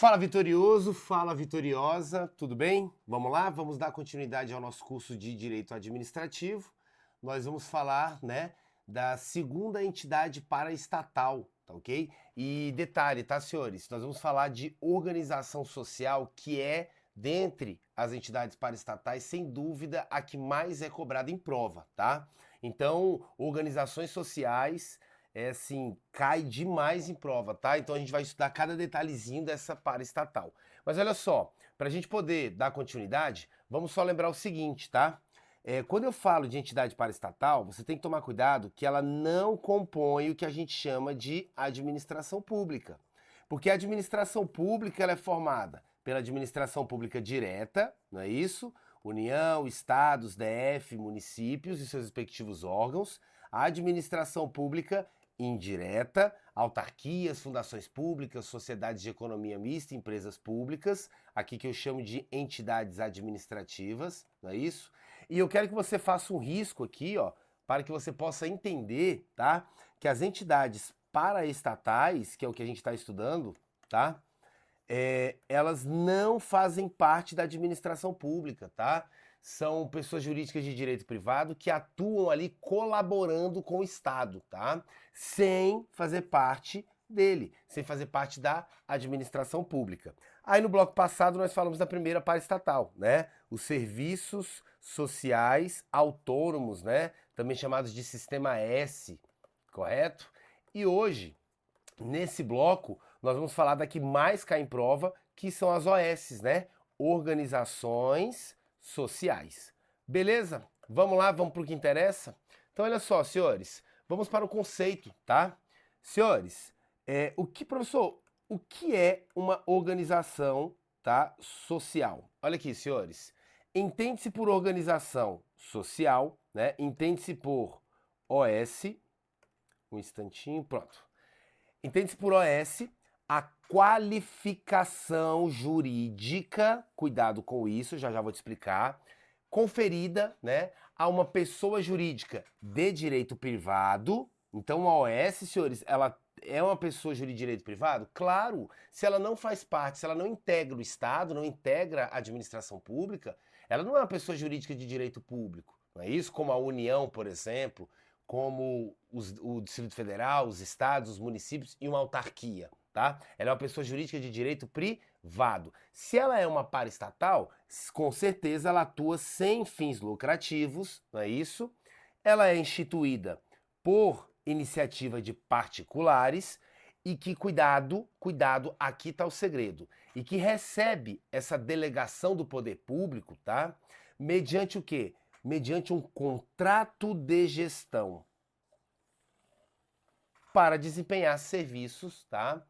Fala vitorioso, fala vitoriosa, tudo bem? Vamos lá, vamos dar continuidade ao nosso curso de Direito Administrativo. Nós vamos falar, da segunda entidade paraestatal, tá ok? E detalhe, tá, senhores? Nós vamos falar de organização social, que é, dentre as entidades paraestatais, sem dúvida, a que mais é cobrada em prova, tá? Então, organizações sociais assim, cai demais em prova, tá? Então a gente vai estudar cada detalhezinho dessa paraestatal. Mas olha só, para a gente poder dar continuidade, vamos só lembrar o seguinte, tá? Quando eu falo de entidade paraestatal, você tem que tomar cuidado que ela não compõe o que a gente chama de administração pública. Porque a administração pública ela é formada pela administração pública direta, não é isso? União, estados, DF, municípios e seus respectivos órgãos. A administração pública indireta, autarquias, fundações públicas, sociedades de economia mista, empresas públicas, aqui que eu chamo de entidades administrativas, não é isso? E eu quero que você faça um risco aqui, ó, para que você possa entender, tá? Que as entidades paraestatais, que é o que a gente está estudando, tá? Elas não fazem parte da administração pública, tá? São pessoas jurídicas de direito privado que atuam ali colaborando com o Estado, tá? Sem fazer parte dele, sem fazer parte da administração pública. Aí no bloco passado nós falamos da primeira paraestatal, né? Os serviços sociais autônomos, né? Também chamados de Sistema S, correto? E hoje, nesse bloco, nós vamos falar da que mais cai em prova, que são as OS, né? Organizações sociais. Beleza? Vamos lá, vamos para o que interessa? Então, olha só, senhores, vamos para o conceito, tá? Senhores, professor, o que é uma organização, tá, social? Olha aqui, senhores. Entende-se por organização social, né? Entende-se por OS. Um instantinho, pronto. Entende-se por OS a qualificação jurídica, cuidado com isso, já vou te explicar, conferida, né, a uma pessoa jurídica de direito privado. Então a OS, senhores, ela é uma pessoa jurídica de direito privado? Claro, se ela não faz parte, se ela não integra o Estado, não integra a administração pública, ela não é uma pessoa jurídica de direito público, não é isso? Como a União, por exemplo, como o Distrito Federal, os estados, os municípios e uma autarquia, tá? Ela é uma pessoa jurídica de direito privado. Se ela é uma paraestatal, com certeza ela atua sem fins lucrativos, não é isso? Ela é instituída por iniciativa de particulares e que, cuidado, aqui está o segredo, e que recebe essa delegação do poder público, tá? Mediante o quê? Mediante um contrato de gestão para desempenhar serviços, tá?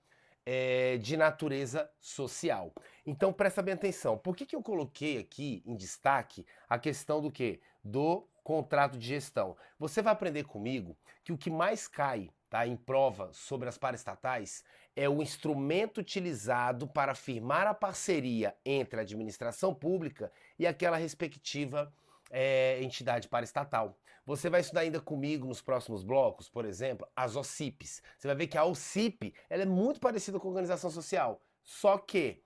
De natureza social. Então presta bem atenção. Por que eu coloquei aqui em destaque a questão do quê? Do contrato de gestão. Você vai aprender comigo que o que mais cai, tá, em prova sobre as paraestatais é o instrumento utilizado para firmar a parceria entre a administração pública e aquela respectiva entidade paraestatal. Você vai estudar ainda comigo nos próximos blocos, por exemplo, as OCIPs. Você vai ver que a OCIP ela é muito parecida com a organização social, só que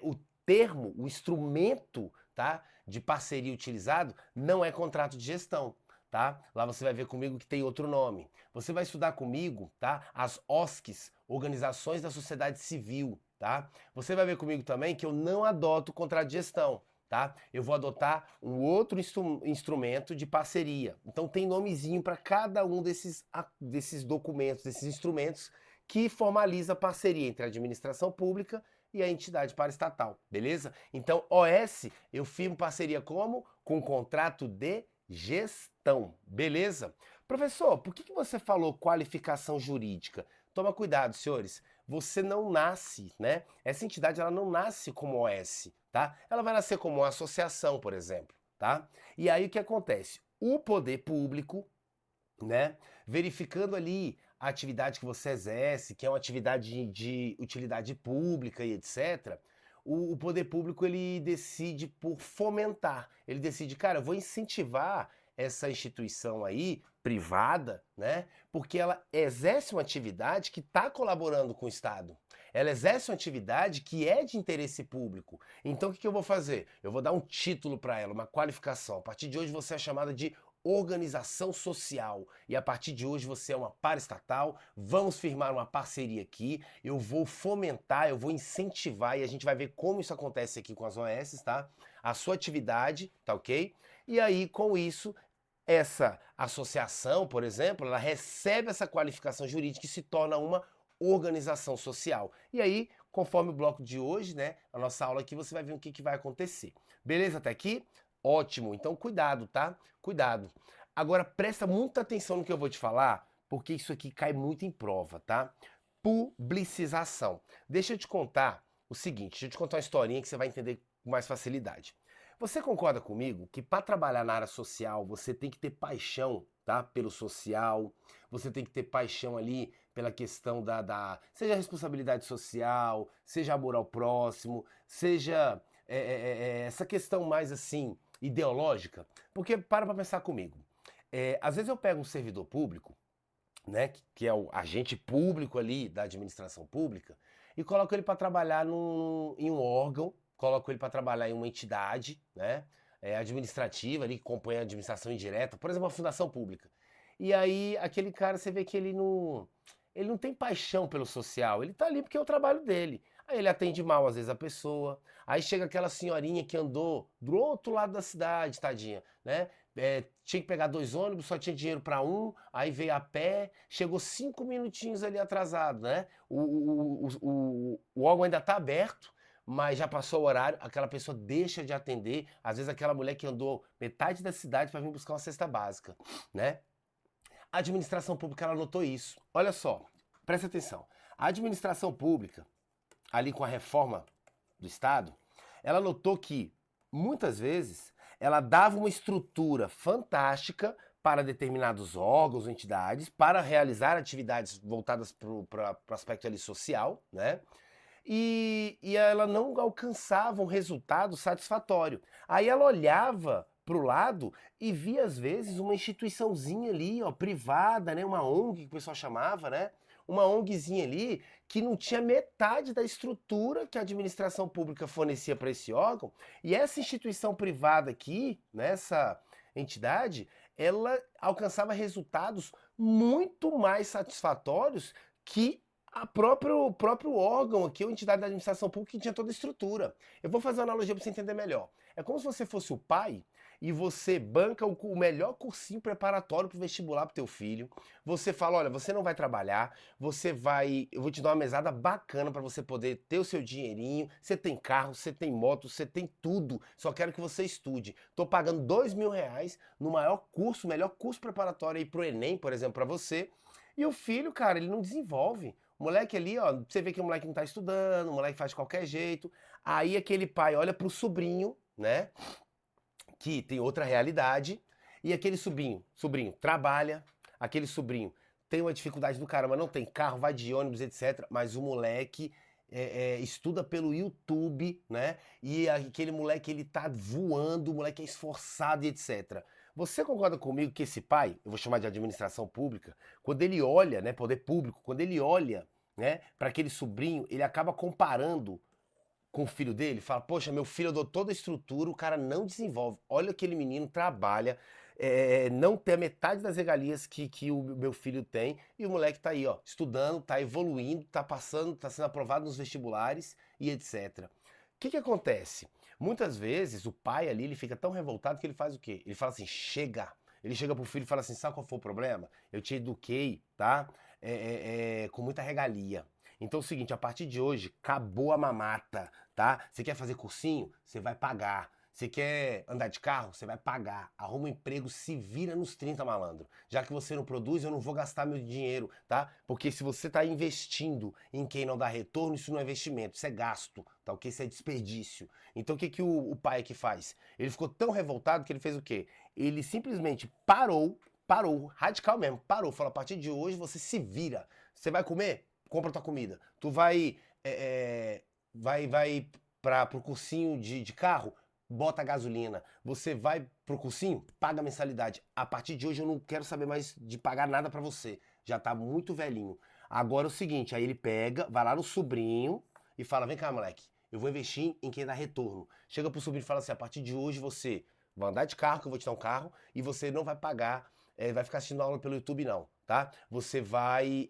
o termo, o instrumento, tá, de parceria utilizado não é contrato de gestão. Tá? Lá você vai ver comigo que tem outro nome. Você vai estudar comigo, tá? As OSCs, Organizações da Sociedade Civil, tá? Você vai ver comigo também que eu não adoto contrato de gestão, tá? Eu vou adotar um outro instrumento de parceria. Então tem nomezinho para cada um desses documentos, desses instrumentos que formaliza a parceria entre a administração pública e a entidade paraestatal, beleza? Então, OS, eu firmo parceria como? Com contrato de gestão, beleza? Professor, por que você falou qualificação jurídica? Toma cuidado, senhores. Você não nasce, né? Essa entidade ela não nasce como OS, tá? Ela vai nascer como uma associação, por exemplo, tá? E aí o que acontece? O poder público, né, verificando ali a atividade que você exerce, que é uma atividade de utilidade pública e etc., o poder público ele decide por fomentar, ele decide, cara, eu vou incentivar essa instituição aí privada, né? Porque ela exerce uma atividade que está colaborando com o Estado. Ela exerce uma atividade que é de interesse público. Então o que eu vou fazer? Eu vou dar um título para ela, uma qualificação. A partir de hoje você é chamada de organização social e a partir de hoje você é uma paraestatal. Vamos firmar uma parceria aqui. Eu vou fomentar, eu vou incentivar e a gente vai ver como isso acontece aqui com as OS, tá? A sua atividade, tá ok? E aí com isso essa associação, por exemplo, ela recebe essa qualificação jurídica e se torna uma organização social. E aí, conforme o bloco de hoje, né, a nossa aula aqui, você vai ver o que vai acontecer. Beleza até aqui? Ótimo. Então, cuidado, tá? Cuidado. Agora, presta muita atenção no que eu vou te falar, porque isso aqui cai muito em prova, tá? Publicização. Deixa eu te contar o seguinte, deixa eu te contar uma historinha que você vai entender com mais facilidade. Você concorda comigo que para trabalhar na área social você tem que ter paixão, tá? Pelo social, você tem que ter paixão ali pela questão seja a responsabilidade social, seja amor ao próximo, seja essa questão mais assim ideológica. Porque para pensar comigo, às vezes eu pego um servidor público, né, que é o agente público ali da administração pública, e coloco ele para trabalhar em um órgão, coloco ele para trabalhar em uma entidade, né, administrativa ali, que compõe a administração indireta, por exemplo, uma fundação pública. E aí aquele cara, você vê que ele não tem paixão pelo social, ele tá ali porque é o trabalho dele. Aí ele atende mal às vezes a pessoa, aí chega aquela senhorinha que andou do outro lado da cidade, tadinha, né? Tinha que pegar 2 ônibus, só tinha dinheiro para um, aí veio a pé, chegou 5 minutinhos ali atrasado, né? O órgão ainda tá aberto, mas já passou o horário, aquela pessoa deixa de atender, às vezes aquela mulher que andou metade da cidade para vir buscar uma cesta básica, né? A administração pública ela notou isso. Olha só, presta atenção. A administração pública, ali com a reforma do Estado, ela notou que muitas vezes ela dava uma estrutura fantástica para determinados órgãos, entidades, para realizar atividades voltadas para o aspecto ali social, né? E ela não alcançava um resultado satisfatório. Aí ela olhava para o lado e via às vezes uma instituiçãozinha ali, ó, privada, né, uma ONG que o pessoal chamava, né? Uma ONGzinha ali que não tinha metade da estrutura que a administração pública fornecia para esse órgão, e essa instituição privada aqui, nessa entidade, ela alcançava resultados muito mais satisfatórios que o próprio órgão aqui, a entidade da administração pública que tinha toda a estrutura. Eu vou fazer uma analogia para você entender melhor. É como se você fosse o pai e você banca o melhor cursinho preparatório para o vestibular para teu filho. Você fala, olha, você não vai trabalhar, eu vou te dar uma mesada bacana para você poder ter o seu dinheirinho, você tem carro, você tem moto, você tem tudo, só quero que você estude. Tô pagando R$ 2.000 no melhor curso preparatório aí pro Enem, por exemplo, para você. E o filho, cara, ele não desenvolve. O moleque ali, ó, você vê que o moleque não tá estudando, o moleque faz de qualquer jeito. Aí aquele pai olha pro sobrinho, né, que tem outra realidade, e aquele sobrinho trabalha, aquele sobrinho tem uma dificuldade do caramba, não tem carro, vai de ônibus, etc. Mas o moleque estuda pelo YouTube, né? E aquele moleque ele tá voando, o moleque é esforçado e etc. Você concorda comigo que esse pai, eu vou chamar de administração pública, quando ele olha, né, poder público, quando ele olha, né, para aquele sobrinho, ele acaba comparando com o filho dele, fala, poxa, meu filho eu dou toda a estrutura, o cara não desenvolve. Olha aquele menino, trabalha, não tem a metade das regalias que o meu filho tem, e o moleque tá aí, ó, estudando, tá evoluindo, tá passando, tá sendo aprovado nos vestibulares e etc. O que acontece? Muitas vezes o pai ali, ele fica tão revoltado que ele faz o quê? Ele fala assim, chega. Ele chega pro filho e fala assim, sabe qual foi o problema? Eu te eduquei, tá? Com muita regalia. Então é o seguinte, a partir de hoje, acabou a mamata, tá? Você quer fazer cursinho? Você vai pagar. Você quer andar de carro? Você vai pagar. Arruma um emprego, se vira nos 30, malandro. Já que você não produz, eu não vou gastar meu dinheiro, tá? Porque se você tá investindo em quem não dá retorno, isso não é investimento, isso é gasto, tá ok? Isso é desperdício. Então o que o pai aqui faz? Ele ficou tão revoltado que ele fez o quê? Ele simplesmente parou, radical mesmo, parou. Falou, a partir de hoje você se vira. Você vai comer? Compra tua comida. Tu vai pro cursinho de carro? bota a gasolina. Você vai pro cursinho, paga a mensalidade. A partir de hoje eu não quero saber mais de pagar nada pra você. Já tá muito velhinho. Agora é o seguinte, aí ele pega, vai lá no sobrinho e fala, vem cá, moleque, eu vou investir em quem dá retorno. Chega pro sobrinho e fala assim, a partir de hoje você vai andar de carro, que eu vou te dar um carro, e você não vai pagar, vai ficar assistindo aula pelo YouTube não, tá? Você vai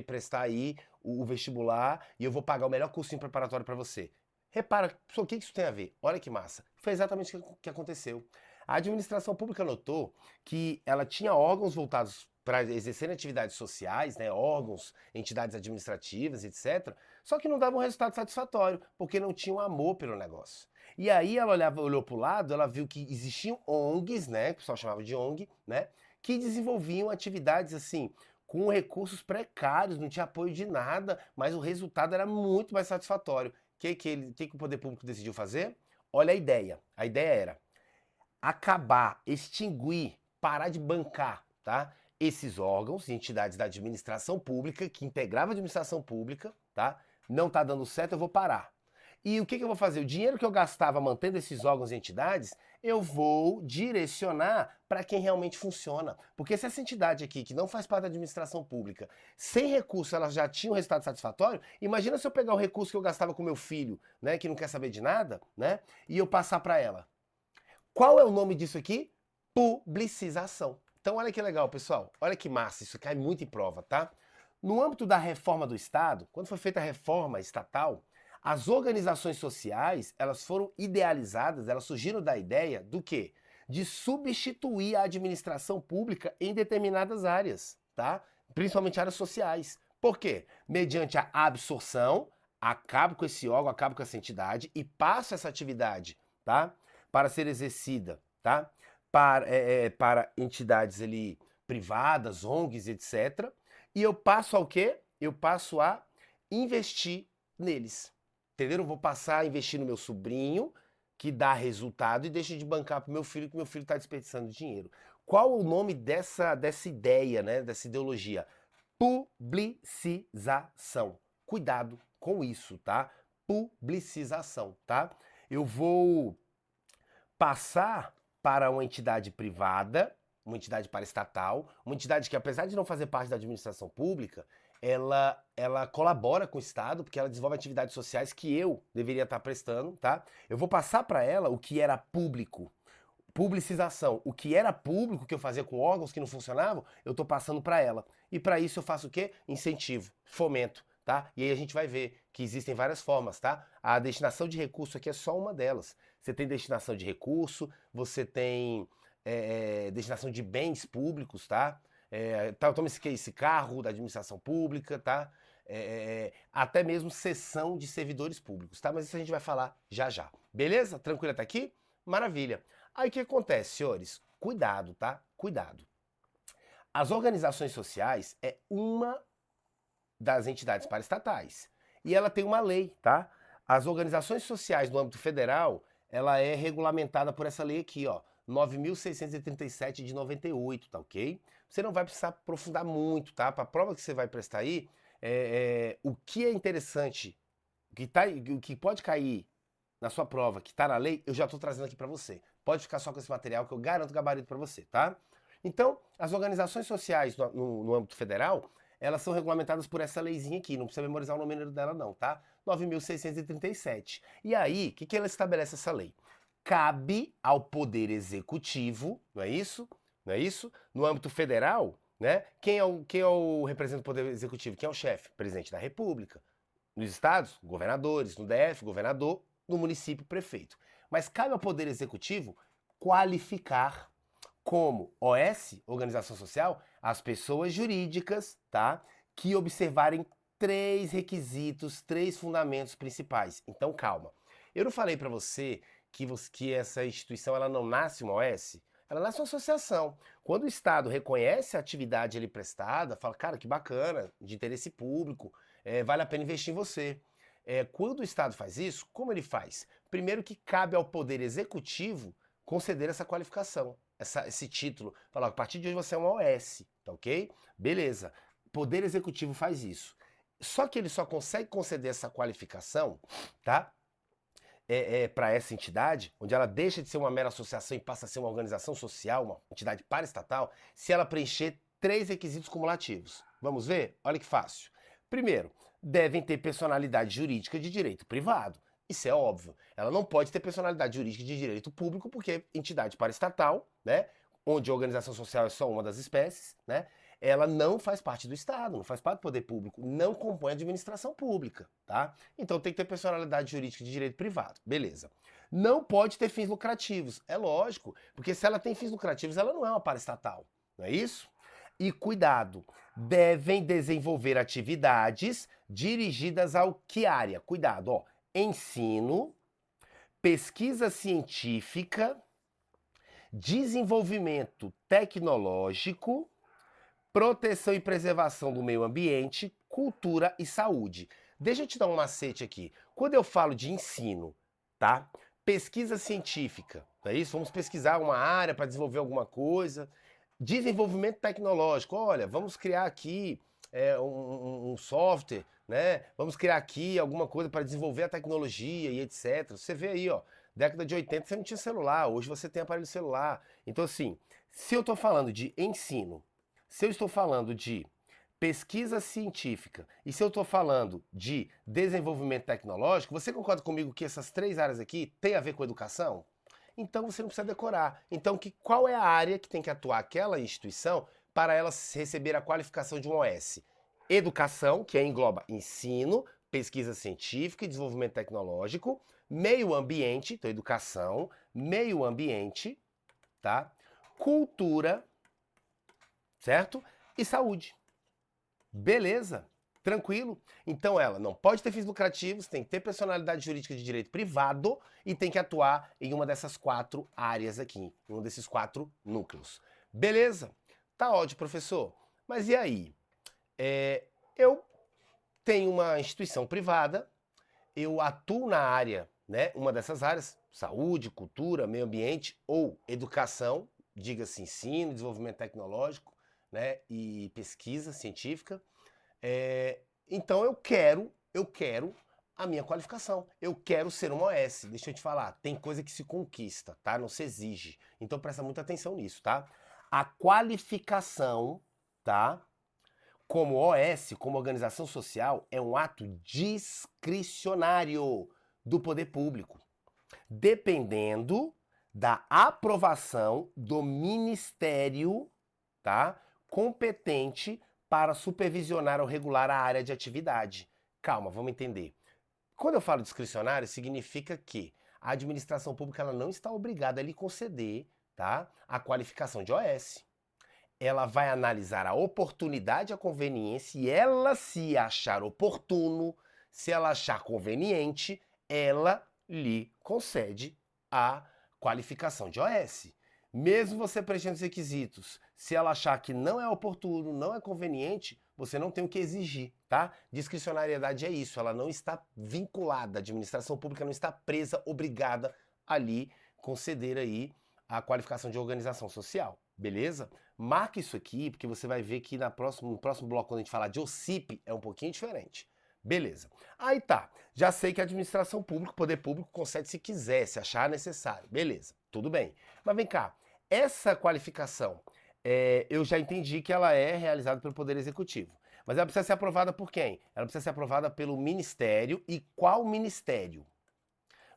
prestar aí o vestibular e eu vou pagar o melhor cursinho preparatório pra você. Repara, o que isso tem a ver? Olha que massa. Foi exatamente o que aconteceu. A administração pública notou que ela tinha órgãos voltados para exercerem atividades sociais, né, órgãos, entidades administrativas, etc., só que não davam um resultado satisfatório, porque não tinham amor pelo negócio. E aí ela olhou para o lado, ela viu que existiam ONGs, né, que o pessoal chamava de ONG, né, que desenvolviam atividades assim, com recursos precários, não tinha apoio de nada, mas o resultado era muito mais satisfatório. Que o poder público decidiu fazer? Olha a ideia. A ideia era acabar, extinguir, parar de bancar, tá? Esses órgãos e entidades da administração pública, que integrava a administração pública, tá? Não tá dando certo, eu vou parar. E o que eu vou fazer? O dinheiro que eu gastava mantendo esses órgãos e entidades, eu vou direcionar para quem realmente funciona. Porque se essa entidade aqui, que não faz parte da administração pública, sem recurso, ela já tinha um resultado satisfatório, imagina se eu pegar o recurso que eu gastava com meu filho, né, que não quer saber de nada, né, e eu passar para ela. Qual é o nome disso aqui? Publicização. Então olha que legal, pessoal. Olha que massa, isso cai muito em prova, tá? No âmbito da reforma do Estado, quando foi feita a reforma estatal, as organizações sociais, elas foram idealizadas, elas surgiram da ideia do quê? De substituir a administração pública em determinadas áreas, tá? Principalmente áreas sociais. Por quê? Mediante a absorção, acabo com esse órgão, acabo com essa entidade e passo essa atividade, tá? Para ser exercida, tá? Para entidades ali privadas, ONGs, etc. E eu passo ao quê? Eu passo a investir neles. Entenderam? Vou passar a investir no meu sobrinho, que dá resultado, e deixo de bancar para o meu filho, que meu filho está desperdiçando dinheiro. Qual o nome dessa ideia, né? Dessa ideologia? Publicização. Cuidado com isso, tá? Publicização, tá? Eu vou passar para uma entidade privada, uma entidade paraestatal, uma entidade que, apesar de não fazer parte da administração pública, ela colabora com o Estado, porque ela desenvolve atividades sociais que eu deveria estar prestando, tá? Eu vou passar para ela o que era público. Publicização. O que era público, que eu fazia com órgãos que não funcionavam, eu estou passando para ela. E para isso eu faço o quê? Incentivo, fomento, tá? E aí a gente vai ver que existem várias formas, tá? A destinação de recurso aqui é só uma delas. Você tem destinação de recurso, você tem destinação de bens públicos, tá? Toma esse carro da administração pública, tá? Até mesmo cessão de servidores públicos, tá? Mas isso a gente vai falar já já. Beleza? Tranquilo até aqui? Maravilha. Aí o que acontece, senhores? Cuidado, tá? Cuidado. As organizações sociais é uma das entidades paraestatais. E ela tem uma lei, tá? As organizações sociais no âmbito federal, ela é regulamentada por essa lei aqui, ó, 9.637 de 98, tá ok? Você não vai precisar aprofundar muito, tá? Para a prova que você vai prestar aí, o que é interessante, o que pode cair na sua prova, que está na lei, eu já estou trazendo aqui para você. Pode ficar só com esse material que eu garanto gabarito para você, tá? Então, as organizações sociais no âmbito federal, elas são regulamentadas por essa leizinha aqui, não precisa memorizar o número dela não, tá? 9.637. E aí, o que ela estabelece essa lei? Cabe ao Poder Executivo, não é isso? Não é isso? No âmbito federal, né? Quem é o representante do Poder Executivo? Quem é o chefe? Presidente da República. Nos estados, governadores. No DF, governador. No município, prefeito. Mas cabe ao Poder Executivo qualificar como OS, organização social, as pessoas jurídicas, tá? Que observarem 3 requisitos, 3 fundamentos principais. Então, calma. Eu não falei para você que essa instituição ela não nasce uma OS? Ela nasce uma associação. Quando o Estado reconhece a atividade ali prestada, fala, cara, que bacana, de interesse público, vale a pena investir em você. Quando o Estado faz isso, como ele faz? Primeiro que cabe ao Poder Executivo conceder essa qualificação, esse título. Falar, a partir de hoje você é uma OS, tá ok? Beleza. Poder Executivo faz isso. Só que ele só consegue conceder essa qualificação, tá? para essa entidade, onde ela deixa de ser uma mera associação e passa a ser uma organização social, uma entidade paraestatal, se ela preencher 3 requisitos cumulativos. Vamos ver? Olha que fácil. Primeiro, devem ter personalidade jurídica de direito privado. Isso é óbvio. Ela não pode ter personalidade jurídica de direito público, porque é entidade paraestatal, né, onde a organização social é só uma das espécies, né, ela não faz parte do Estado, não faz parte do poder público, não compõe a administração pública, tá? Então tem que ter personalidade jurídica de direito privado, beleza. Não pode ter fins lucrativos, é lógico, porque se ela tem fins lucrativos, ela não é uma paraestatal, não é isso? E cuidado, devem desenvolver atividades dirigidas ao que área? Cuidado, ó, ensino, pesquisa científica, desenvolvimento tecnológico, proteção e preservação do meio ambiente, cultura e saúde. Deixa eu te dar um macete aqui. Quando eu falo de ensino, tá? Pesquisa científica, não é isso? Vamos pesquisar uma área para desenvolver alguma coisa. Desenvolvimento tecnológico, olha, vamos criar aqui um software, né? Vamos criar aqui alguma coisa para desenvolver a tecnologia e etc. Você vê aí, ó, década de 80 você não tinha celular, hoje você tem aparelho celular. Então assim, se eu estou falando de ensino, se eu estou falando de pesquisa científica e se eu estou falando de desenvolvimento tecnológico, você concorda comigo que essas 3 áreas aqui têm a ver com educação? Então você não precisa decorar. Então qual é a área que tem que atuar aquela instituição para ela receber a qualificação de um OS? Educação, que engloba ensino, pesquisa científica e desenvolvimento tecnológico, meio ambiente, então educação, meio ambiente, tá? Cultura, certo? E saúde. Beleza? Tranquilo? Então ela não pode ter fins lucrativos, tem que ter personalidade jurídica de direito privado e tem que atuar em uma dessas 4 áreas aqui, em um desses 4 núcleos. Beleza? Tá ótimo, professor. Mas e aí? Eu tenho uma instituição privada, eu atuo na área, né? Uma dessas áreas, saúde, cultura, meio ambiente ou educação, diga-se ensino, desenvolvimento tecnológico, né? E pesquisa científica. Então eu quero a minha qualificação. Eu quero ser uma OS. Deixa eu te falar, tem coisa que se conquista, tá? Não se exige. Então presta muita atenção nisso, tá? A qualificação, tá? Como OS, como organização social, é um ato discricionário do poder público, dependendo da aprovação do ministério, tá? Competente para supervisionar ou regular a área de atividade. Calma, vamos entender. Quando eu falo discricionário, significa que a administração pública ela não está obrigada a lhe conceder, tá, a qualificação de OS. Ela vai analisar a oportunidade e a conveniência e ela, se achar oportuno, se ela achar conveniente, ela lhe concede a qualificação de OS. Mesmo você preenchendo os requisitos, se ela achar que não é oportuno, não é conveniente, você não tem o que exigir, tá? Discricionariedade é isso, ela não está vinculada, a administração pública não está presa, obrigada a lhe conceder aí a qualificação de organização social, beleza? Marca isso aqui, porque você vai ver que no próximo bloco, quando a gente falar de OCIP, é um pouquinho diferente. Beleza. Aí tá, já sei que a administração pública, o poder público, concede se quiser, se achar necessário. Beleza, tudo bem. Mas vem cá, essa qualificação, eu já entendi que ela é realizada pelo Poder Executivo. Mas ela precisa ser aprovada por quem? Ela precisa ser aprovada pelo Ministério. E qual ministério?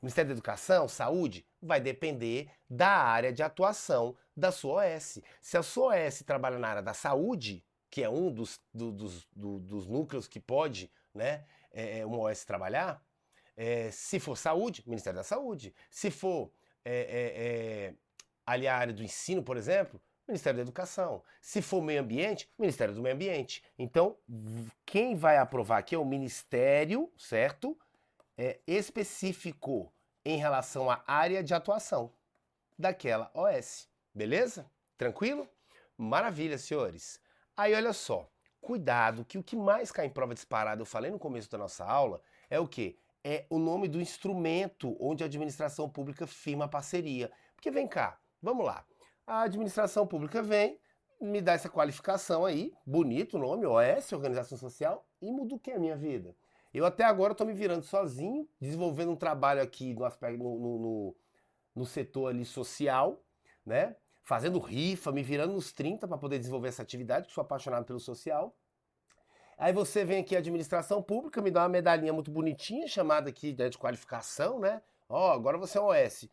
O Ministério da Educação, Saúde, vai depender da área de atuação da sua OS. Se a sua OS trabalha na área da saúde, que é um dos núcleos que pode, né, uma OS trabalhar, se for saúde, Ministério da Saúde. Se for ali a área do ensino, por exemplo, Ministério da Educação. Se for meio ambiente, Ministério do Meio Ambiente. Então, quem vai aprovar aqui é o Ministério, certo? Específico em relação à área de atuação daquela OS. Beleza? Tranquilo? Maravilha, senhores. Aí, olha só. Cuidado que o que mais cai em prova disparada, eu falei no começo da nossa aula, é o quê? É o nome do instrumento onde a administração pública firma a parceria. Porque vem cá, vamos lá. A administração pública vem, me dá essa qualificação aí, bonito o nome, OS, Organização Social, e muda o que a minha vida? Eu até agora estou me virando sozinho, desenvolvendo um trabalho aqui no aspecto, no setor ali social, né? Fazendo rifa, me virando nos 30 para poder desenvolver essa atividade, que sou apaixonado pelo social. Aí você vem aqui, administração pública, me dá uma medalhinha muito bonitinha, chamada aqui de qualificação, né? Ó, agora você é um OS.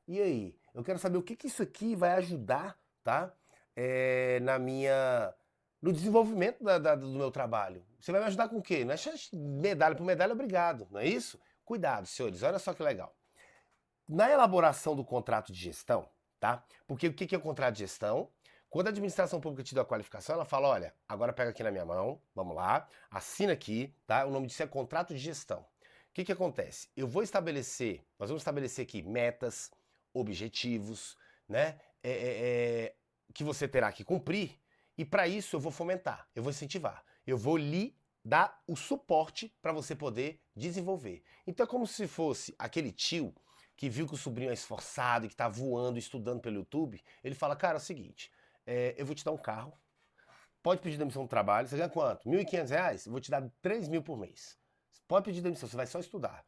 E aí? Eu quero saber o que isso aqui vai ajudar, tá? Na minha... No desenvolvimento do meu trabalho. Você vai me ajudar com o quê? Não é medalha por medalha, obrigado, não é isso? Cuidado, senhores, olha só que legal. Na elaboração do contrato de gestão, tá? Porque o que é o contrato de gestão? Quando a administração pública te dá a qualificação, ela fala, olha, agora pega aqui na minha mão, vamos lá, assina aqui, tá? O nome disso é contrato de gestão. O que acontece? Nós vamos estabelecer aqui metas, objetivos, né? Que você terá que cumprir, e para isso eu vou fomentar, eu vou incentivar, eu vou lhe dar o suporte para você poder desenvolver. Então é como se fosse aquele tio que viu que o sobrinho é esforçado e que está voando, estudando pelo YouTube. Ele fala, cara, é o seguinte, eu vou te dar um carro, pode pedir demissão do trabalho, você ganha quanto? R$1.500? Eu vou te dar 3.000 por mês. Pode pedir demissão, você vai só estudar.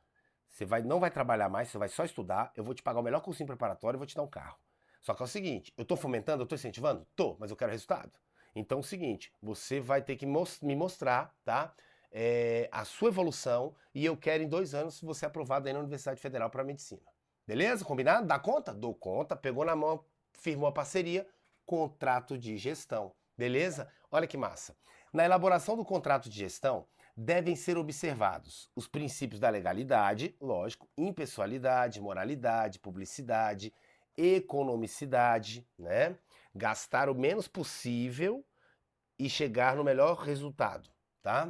Não vai trabalhar mais, você vai só estudar, eu vou te pagar o melhor cursinho preparatório e vou te dar um carro. Só que é o seguinte, eu estou fomentando, eu estou incentivando? Tô, mas eu quero resultado. Então é o seguinte, você vai ter que me mostrar, tá? A sua evolução, e eu quero em 2 anos você aprovado aí na Universidade Federal para Medicina. Beleza? Combinado? Dá conta? Dou conta, pegou na mão, firmou a parceria, contrato de gestão. Beleza? Olha que massa. Na elaboração do contrato de gestão, devem ser observados os princípios da legalidade, lógico, impessoalidade, moralidade, publicidade, economicidade, né? Gastar o menos possível e chegar no melhor resultado, tá?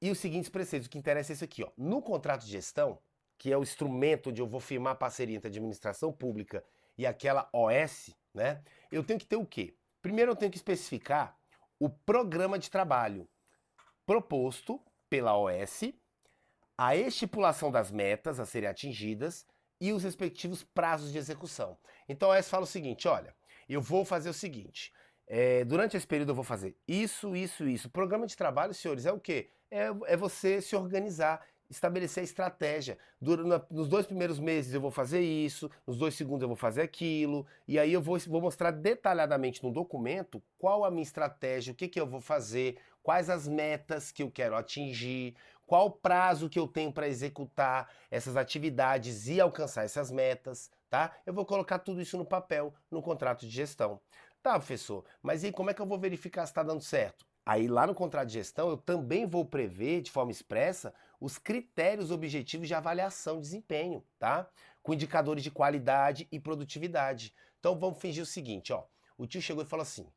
E os seguintes preceitos, o que interessa é isso aqui, ó. No contrato de gestão, que é o instrumento onde eu vou firmar a parceria entre a administração pública e aquela OS, né? Eu tenho que ter o quê? Primeiro eu tenho que especificar o programa de trabalho proposto pela OS, a estipulação das metas a serem atingidas e os respectivos prazos de execução. Então a OS fala o seguinte, olha, eu vou fazer o seguinte, durante esse período eu vou fazer isso, isso, isso. O programa de trabalho, senhores, é o quê? É você se organizar, estabelecer a estratégia. Nos 2 primeiros meses eu vou fazer isso, nos 2 segundos eu vou fazer aquilo, e aí eu vou mostrar detalhadamente no documento qual a minha estratégia, o que eu vou fazer, quais as metas que eu quero atingir, qual o prazo que eu tenho para executar essas atividades e alcançar essas metas, tá? Eu vou colocar tudo isso no papel, no contrato de gestão. Tá, professor, mas e como é que eu vou verificar se está dando certo? Aí lá no contrato de gestão eu também vou prever de forma expressa os critérios objetivos de avaliação de desempenho, tá? Com indicadores de qualidade e produtividade. Então vamos fingir o seguinte, ó. O tio chegou e falou assim,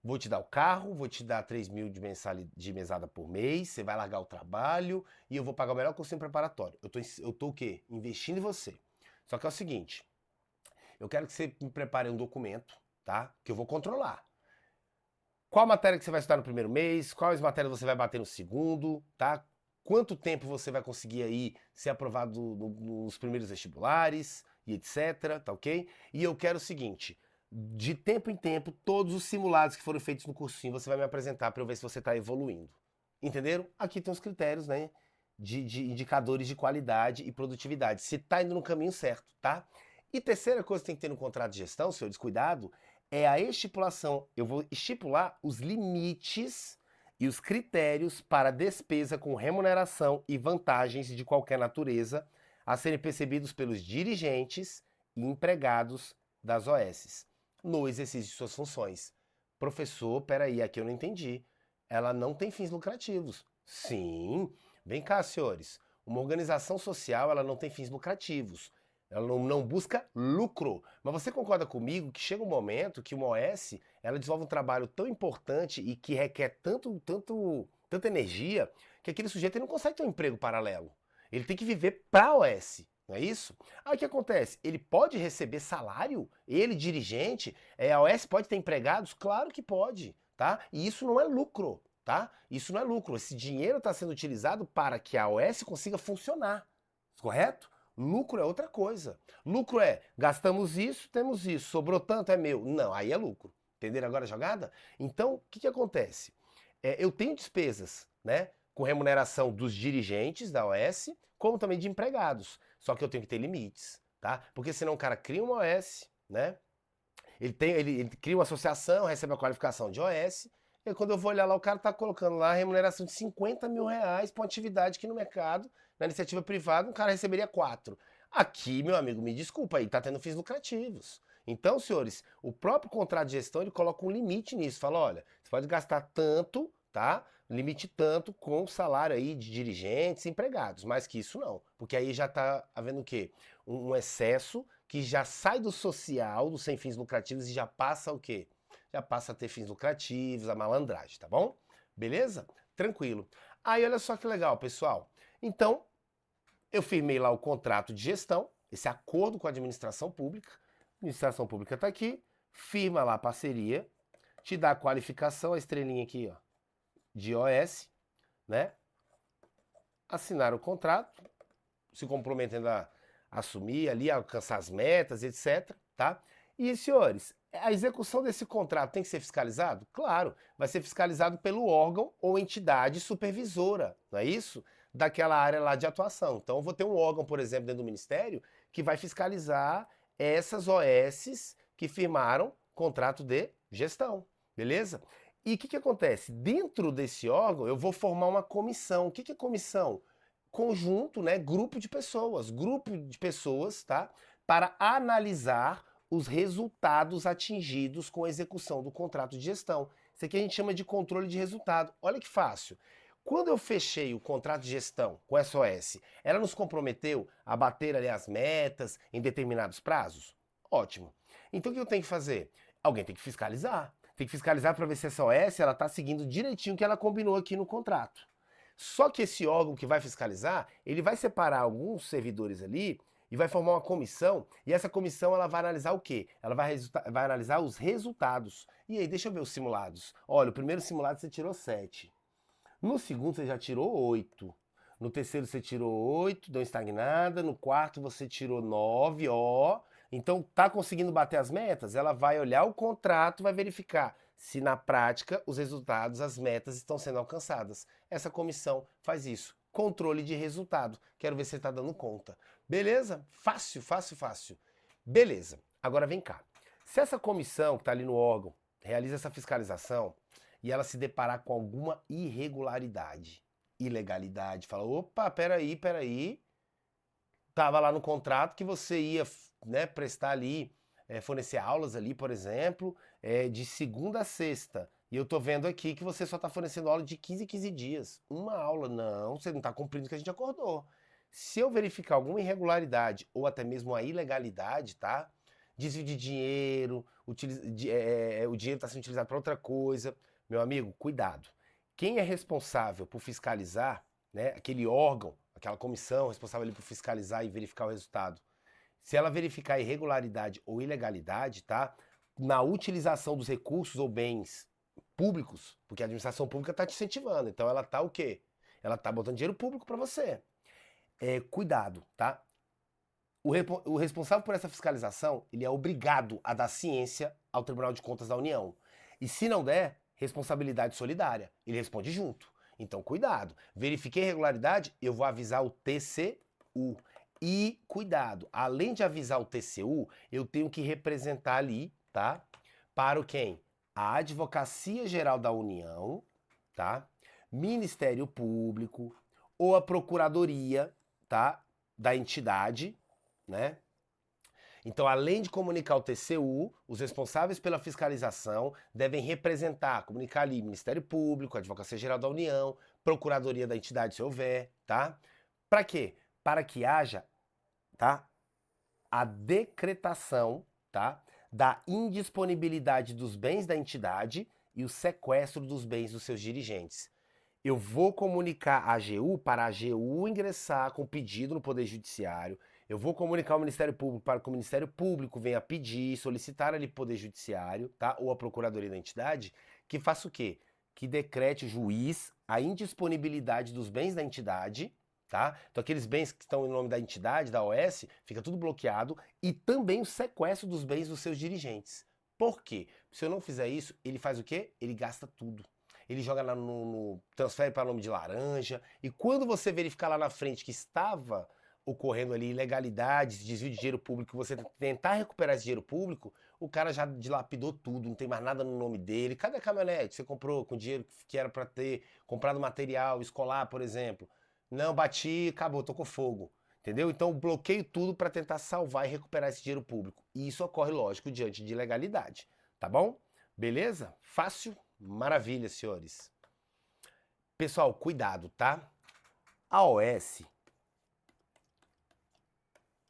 vou te dar o carro, vou te dar 3.000 de mesada por mês, você vai largar o trabalho e eu vou pagar o melhor cursinho preparatório. Eu tô o quê? Investindo em você. Só que é o seguinte, eu quero que você me prepare um documento, tá? Que eu vou controlar. Qual matéria que você vai estudar no primeiro mês, quais matérias você vai bater no segundo, tá? Quanto tempo você vai conseguir aí ser aprovado nos primeiros vestibulares e etc, tá ok? E eu quero o seguinte, de tempo em tempo, todos os simulados que foram feitos no cursinho você vai me apresentar para eu ver se você está evoluindo. Entenderam? Aqui tem os critérios, né? De indicadores de qualidade e produtividade. Se está indo no caminho certo, tá? E terceira coisa que tem que ter no contrato de gestão, senhor descuidado, é a estipulação. Eu vou estipular os limites e os critérios para despesa com remuneração e vantagens de qualquer natureza a serem percebidos pelos dirigentes e empregados das OS no exercício de suas funções. Professor, peraí, aqui eu não entendi. Ela não tem fins lucrativos. Sim, vem cá, senhores. Uma organização social, ela não tem fins lucrativos. Ela não busca lucro. Mas você concorda comigo que chega um momento que uma OS ela desenvolve um trabalho tão importante e que requer tanta energia que aquele sujeito ele não consegue ter um emprego paralelo. Ele tem que viver para a OS, não é isso? Aí o que acontece? Ele pode receber salário? Ele, dirigente? A OS pode ter empregados? Claro que pode, tá? E isso não é lucro, tá? Isso não é lucro. Esse dinheiro está sendo utilizado para que a OS consiga funcionar, correto? Lucro é outra coisa. Lucro é, gastamos isso, temos isso, sobrou tanto, é meu. Não, aí é lucro. Entenderam agora a jogada? Então, o que acontece? Eu tenho despesas, né? com remuneração dos dirigentes da OS, como também de empregados. Só que eu tenho que ter limites, tá? Porque senão o cara cria uma OS, né? Ele cria uma associação, recebe a qualificação de OS, e quando eu vou olhar lá, o cara tá colocando lá a remuneração de 50 mil reais para uma atividade que no mercado, na iniciativa privada, um cara receberia 4. Aqui, meu amigo, me desculpa aí, tá tendo fins lucrativos. Então, senhores, o próprio contrato de gestão, ele coloca um limite nisso. Fala, olha, você pode gastar tanto, tá? Limite tanto com o salário aí de dirigentes e empregados, mais que isso não. Porque aí já tá havendo o quê? Um excesso que já sai do social, dos sem fins lucrativos e já passa o quê? Já passa a ter fins lucrativos, a malandragem, tá bom? Beleza? Tranquilo. Aí olha só que legal, pessoal. Então, eu firmei lá o contrato de gestão, esse acordo com a administração pública. A administração pública está aqui, firma lá a parceria, te dá a qualificação, a estrelinha aqui, ó, de OS, né? Assinar o contrato, se comprometendo a assumir ali, a alcançar as metas, etc, tá? E, senhores, a execução desse contrato tem que ser fiscalizado? Claro, vai ser fiscalizado pelo órgão ou entidade supervisora, não é isso? Daquela área lá de atuação. Então, eu vou ter um órgão, por exemplo, dentro do Ministério, que vai fiscalizar essas OSs que firmaram contrato de gestão, beleza? E o que acontece? Dentro desse órgão, eu vou formar uma comissão. O que é comissão? Conjunto, né? Grupo de pessoas, tá? Para analisar os resultados atingidos com a execução do contrato de gestão. Isso aqui a gente chama de controle de resultado. Olha que fácil. Quando eu fechei o contrato de gestão com a SOS, ela nos comprometeu a bater ali as metas em determinados prazos? Ótimo. Então o que eu tenho que fazer? Alguém tem que fiscalizar. Tem que fiscalizar para ver se a SOS está seguindo direitinho o que ela combinou aqui no contrato. Só que esse órgão que vai fiscalizar, ele vai separar alguns servidores ali e vai formar uma comissão, e essa comissão ela vai analisar o quê? Ela vai analisar os resultados. E aí, deixa eu ver os simulados. Olha, o primeiro simulado você tirou 7. No segundo você já tirou 8. No terceiro você tirou 8, deu estagnada. No quarto você tirou 9, ó. Então tá conseguindo bater as metas? Ela vai olhar o contrato, vai verificar se na prática os resultados, as metas estão sendo alcançadas. Essa comissão faz isso. Controle de resultado. Quero ver se você está dando conta. Beleza? Fácil, fácil, fácil. Beleza. Agora vem cá. Se essa comissão que está ali no órgão realiza essa fiscalização e ela se deparar com alguma irregularidade, ilegalidade, fala, opa, peraí, tava lá no contrato que você ia, né, prestar ali, fornecer aulas ali, por exemplo, de segunda a sexta, e eu tô vendo aqui que você só tá fornecendo aula de 15 em 15 dias. Uma aula, não, você não tá cumprindo o que a gente acordou. Se eu verificar alguma irregularidade ou até mesmo a ilegalidade, tá? Desvio de dinheiro, o dinheiro está sendo utilizado para outra coisa. Meu amigo, cuidado. Quem é responsável por fiscalizar, né, aquele órgão, aquela comissão responsável ali por fiscalizar e verificar o resultado, se ela verificar irregularidade ou ilegalidade, tá? Na utilização dos recursos ou bens públicos, porque a administração pública está te incentivando, então ela tá o quê? Ela tá botando dinheiro público para você. Cuidado, tá? O responsável por essa fiscalização, ele é obrigado a dar ciência ao Tribunal de Contas da União. E se não der, responsabilidade solidária. Ele responde junto. Então, cuidado. Verifiquei irregularidade, eu vou avisar o TCU. E, cuidado, além de avisar o TCU, eu tenho que representar ali, tá? Para o quem? A Advocacia Geral da União, tá? Ministério Público ou a Procuradoria, tá? Da entidade, né? Então, além de comunicar o TCU, os responsáveis pela fiscalização devem representar, comunicar ali Ministério Público, Advocacia Geral da União, Procuradoria da entidade, se houver, tá? Para quê? Para que haja, tá? A decretação, tá? Da indisponibilidade dos bens da entidade e o sequestro dos bens dos seus dirigentes. Eu vou comunicar a AGU para a AGU ingressar com pedido no Poder Judiciário. Eu vou comunicar ao Ministério Público para que o Ministério Público venha pedir, solicitar ali Poder Judiciário, tá? Ou a Procuradoria da entidade, que faça o quê? Que decrete o juiz a indisponibilidade dos bens da entidade, tá? Então aqueles bens que estão em nome da entidade, da OS, fica tudo bloqueado, e também o sequestro dos bens dos seus dirigentes. Por quê? Se eu não fizer isso, ele faz o quê? Ele gasta tudo. ele joga transfere para nome de laranja, e quando você verificar lá na frente que estava ocorrendo ali ilegalidades, desvio de dinheiro público, você tentar recuperar esse dinheiro público, o cara já dilapidou tudo, não tem mais nada no nome dele. Cadê a caminhonete que você comprou com dinheiro que era para ter comprado material escolar, por exemplo? Não, bati, acabou, tocou fogo. Entendeu? Então bloqueio tudo para tentar salvar e recuperar esse dinheiro público. E isso ocorre, lógico, diante de ilegalidade. Tá bom? Beleza? Fácil? Maravilha, senhores. Pessoal, cuidado, tá? A OS,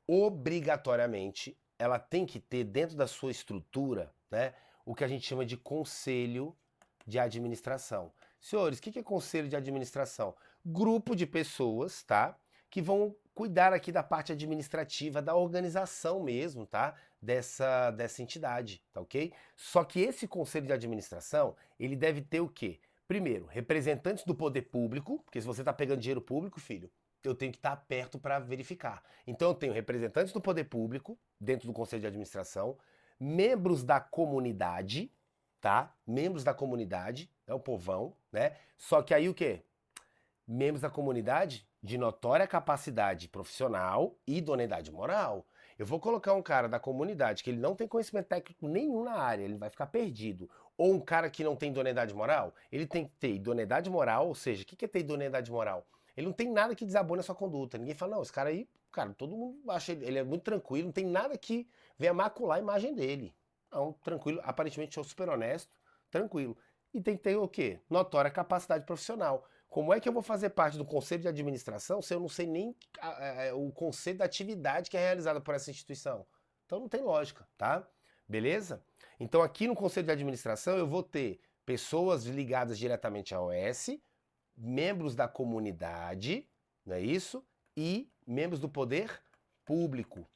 obrigatoriamente, ela tem que ter dentro da sua estrutura, né, o que a gente chama de conselho de administração. Senhores, o que é conselho de administração? Grupo de pessoas, tá, que vão cuidar aqui da parte administrativa, da organização mesmo, tá, dessa entidade, tá ok? Só que esse conselho de administração, ele deve ter o quê? Primeiro, representantes do poder público, porque se você está pegando dinheiro público, filho, eu tenho que estar perto para verificar. Então eu tenho representantes do poder público dentro do conselho de administração, membros da comunidade, tá? Membros da comunidade, é o povão, né? Só que aí o quê? Membros da comunidade de notória capacidade profissional e idoneidade moral. Eu vou colocar um cara da comunidade que ele não tem conhecimento técnico nenhum na área, ele vai ficar perdido. Ou um cara que não tem idoneidade moral, ele tem que ter idoneidade moral, ou seja, o que é ter idoneidade moral? Ele não tem nada que desabone a sua conduta. Ninguém fala, não, esse cara aí, cara, todo mundo acha ele é muito tranquilo, não tem nada que venha macular a imagem dele. Não, tranquilo, aparentemente sou super honesto, tranquilo. E tem que ter o quê? Notória capacidade profissional. Como é que eu vou fazer parte do conselho de administração se eu não sei nem o conceito da atividade que é realizada por essa instituição? Então não tem lógica, tá? Beleza? Então aqui no conselho de administração eu vou ter pessoas ligadas diretamente à OS, membros da comunidade, não é isso? E membros do poder público,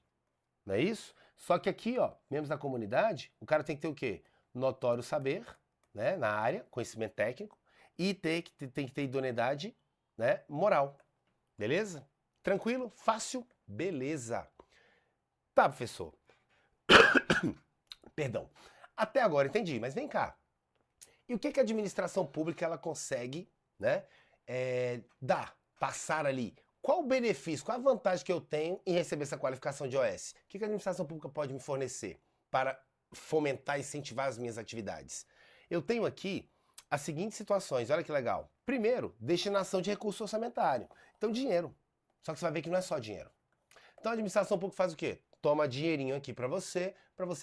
não é isso? Só que aqui, ó, membros da comunidade, o cara tem que ter o quê? Notório saber, né, na área, conhecimento técnico, e tem que ter idoneidade, né, moral. Beleza? Tranquilo? Fácil? Beleza. Tá, professor. Perdão. Até agora entendi, mas vem cá. E o que a administração pública ela consegue, né, dar, passar ali? Qual o benefício, qual a vantagem que eu tenho em receber essa qualificação de OS? O que a administração pública pode me fornecer para fomentar e incentivar as minhas atividades? Eu tenho aqui as seguintes situações, olha que legal. Primeiro, destinação de recurso orçamentário. Então, dinheiro. Só que você vai ver que não é só dinheiro. Então, a administração pública faz o quê? Toma dinheirinho aqui para você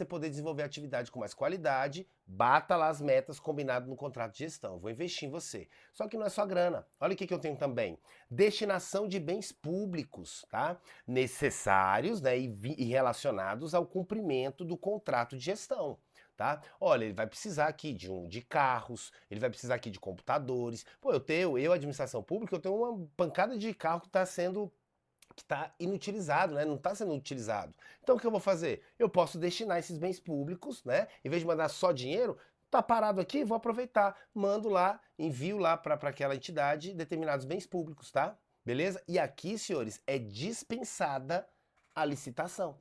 poder desenvolver a atividade com mais qualidade, bata lá as metas combinadas no contrato de gestão. Eu vou investir em você. Só que não é só grana. Olha o que eu tenho também. Destinação de bens públicos, tá? Necessários, né, e relacionados ao cumprimento do contrato de gestão. Tá? Olha, ele vai precisar aqui de carros, ele vai precisar aqui de computadores. Pô, eu administração pública, eu tenho uma pancada de carro que está inutilizado, né? Não está sendo utilizado. Então o que eu vou fazer? Eu posso destinar esses bens públicos, né? Em vez de mandar só dinheiro, tá parado aqui, vou aproveitar, mando lá, envio lá para aquela entidade determinados bens públicos, tá? Beleza? E aqui, senhores, é dispensada a licitação,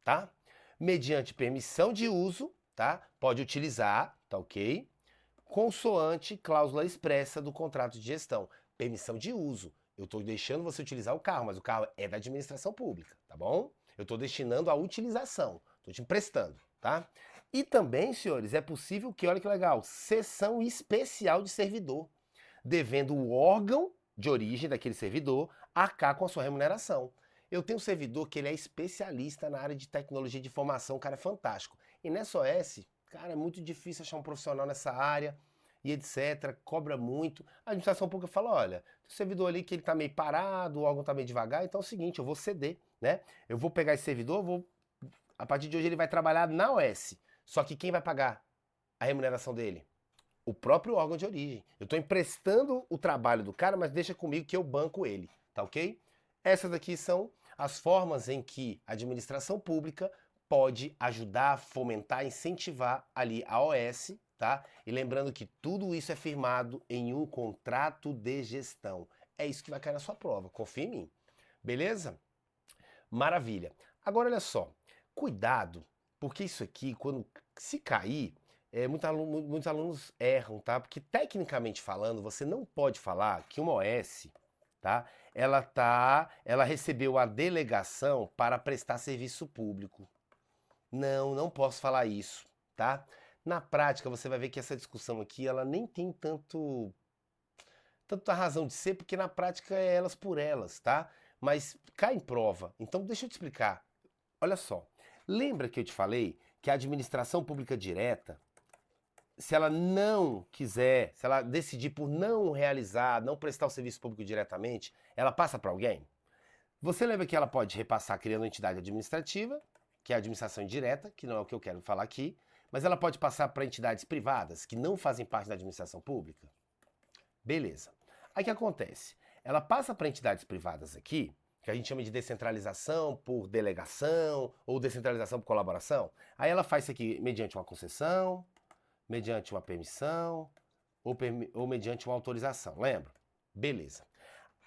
tá? Mediante permissão de uso, tá? Pode utilizar, tá ok? Consoante cláusula expressa do contrato de gestão. Permissão de uso. Eu estou deixando você utilizar o carro, mas o carro é da administração pública, tá bom? Eu estou destinando a utilização, estou te emprestando, tá? E também, senhores, é possível que, olha que legal, cessão especial de servidor, devendo o órgão de origem daquele servidor arcar com a sua remuneração. Eu tenho um servidor que ele é especialista na área de tecnologia de informação, o cara é fantástico. E nessa OS, cara, é muito difícil achar um profissional nessa área e etc, cobra muito. A administração pública fala, olha, o servidor ali que ele tá meio parado, o órgão tá meio devagar, então é o seguinte, eu vou ceder, né? Eu vou pegar esse servidor, a partir de hoje ele vai trabalhar na OS. Só que quem vai pagar a remuneração dele? O próprio órgão de origem. Eu estou emprestando o trabalho do cara, mas deixa comigo que eu banco ele, tá ok? Essas aqui são as formas em que a administração pública pode ajudar a fomentar, incentivar ali a OS, tá? E lembrando que tudo isso é firmado em um contrato de gestão. É isso que vai cair na sua prova, confia em mim. Beleza? Maravilha. Agora olha só, cuidado, porque isso aqui, quando se cair, muitos alunos erram, tá? Porque tecnicamente falando, você não pode falar que uma OS, tá? Ela recebeu a delegação para prestar serviço público. Não, não posso falar isso, tá? Na prática, você vai ver que essa discussão aqui, ela nem tem tanto a razão de ser, porque na prática é elas por elas, tá? Mas cai em prova. Então, deixa eu te explicar. Olha só. Lembra que eu te falei que a administração pública direta, se ela não quiser, se ela decidir por não realizar, não prestar o serviço público diretamente, ela passa para alguém? Você lembra que ela pode repassar criando uma entidade administrativa, que é a administração indireta, que não é o que eu quero falar aqui, mas ela pode passar para entidades privadas que não fazem parte da administração pública? Beleza. Aí o que acontece? Ela passa para entidades privadas aqui, que a gente chama de descentralização por delegação ou descentralização por colaboração. Aí ela faz isso aqui mediante uma concessão, mediante uma permissão ou mediante uma autorização, lembra? Beleza.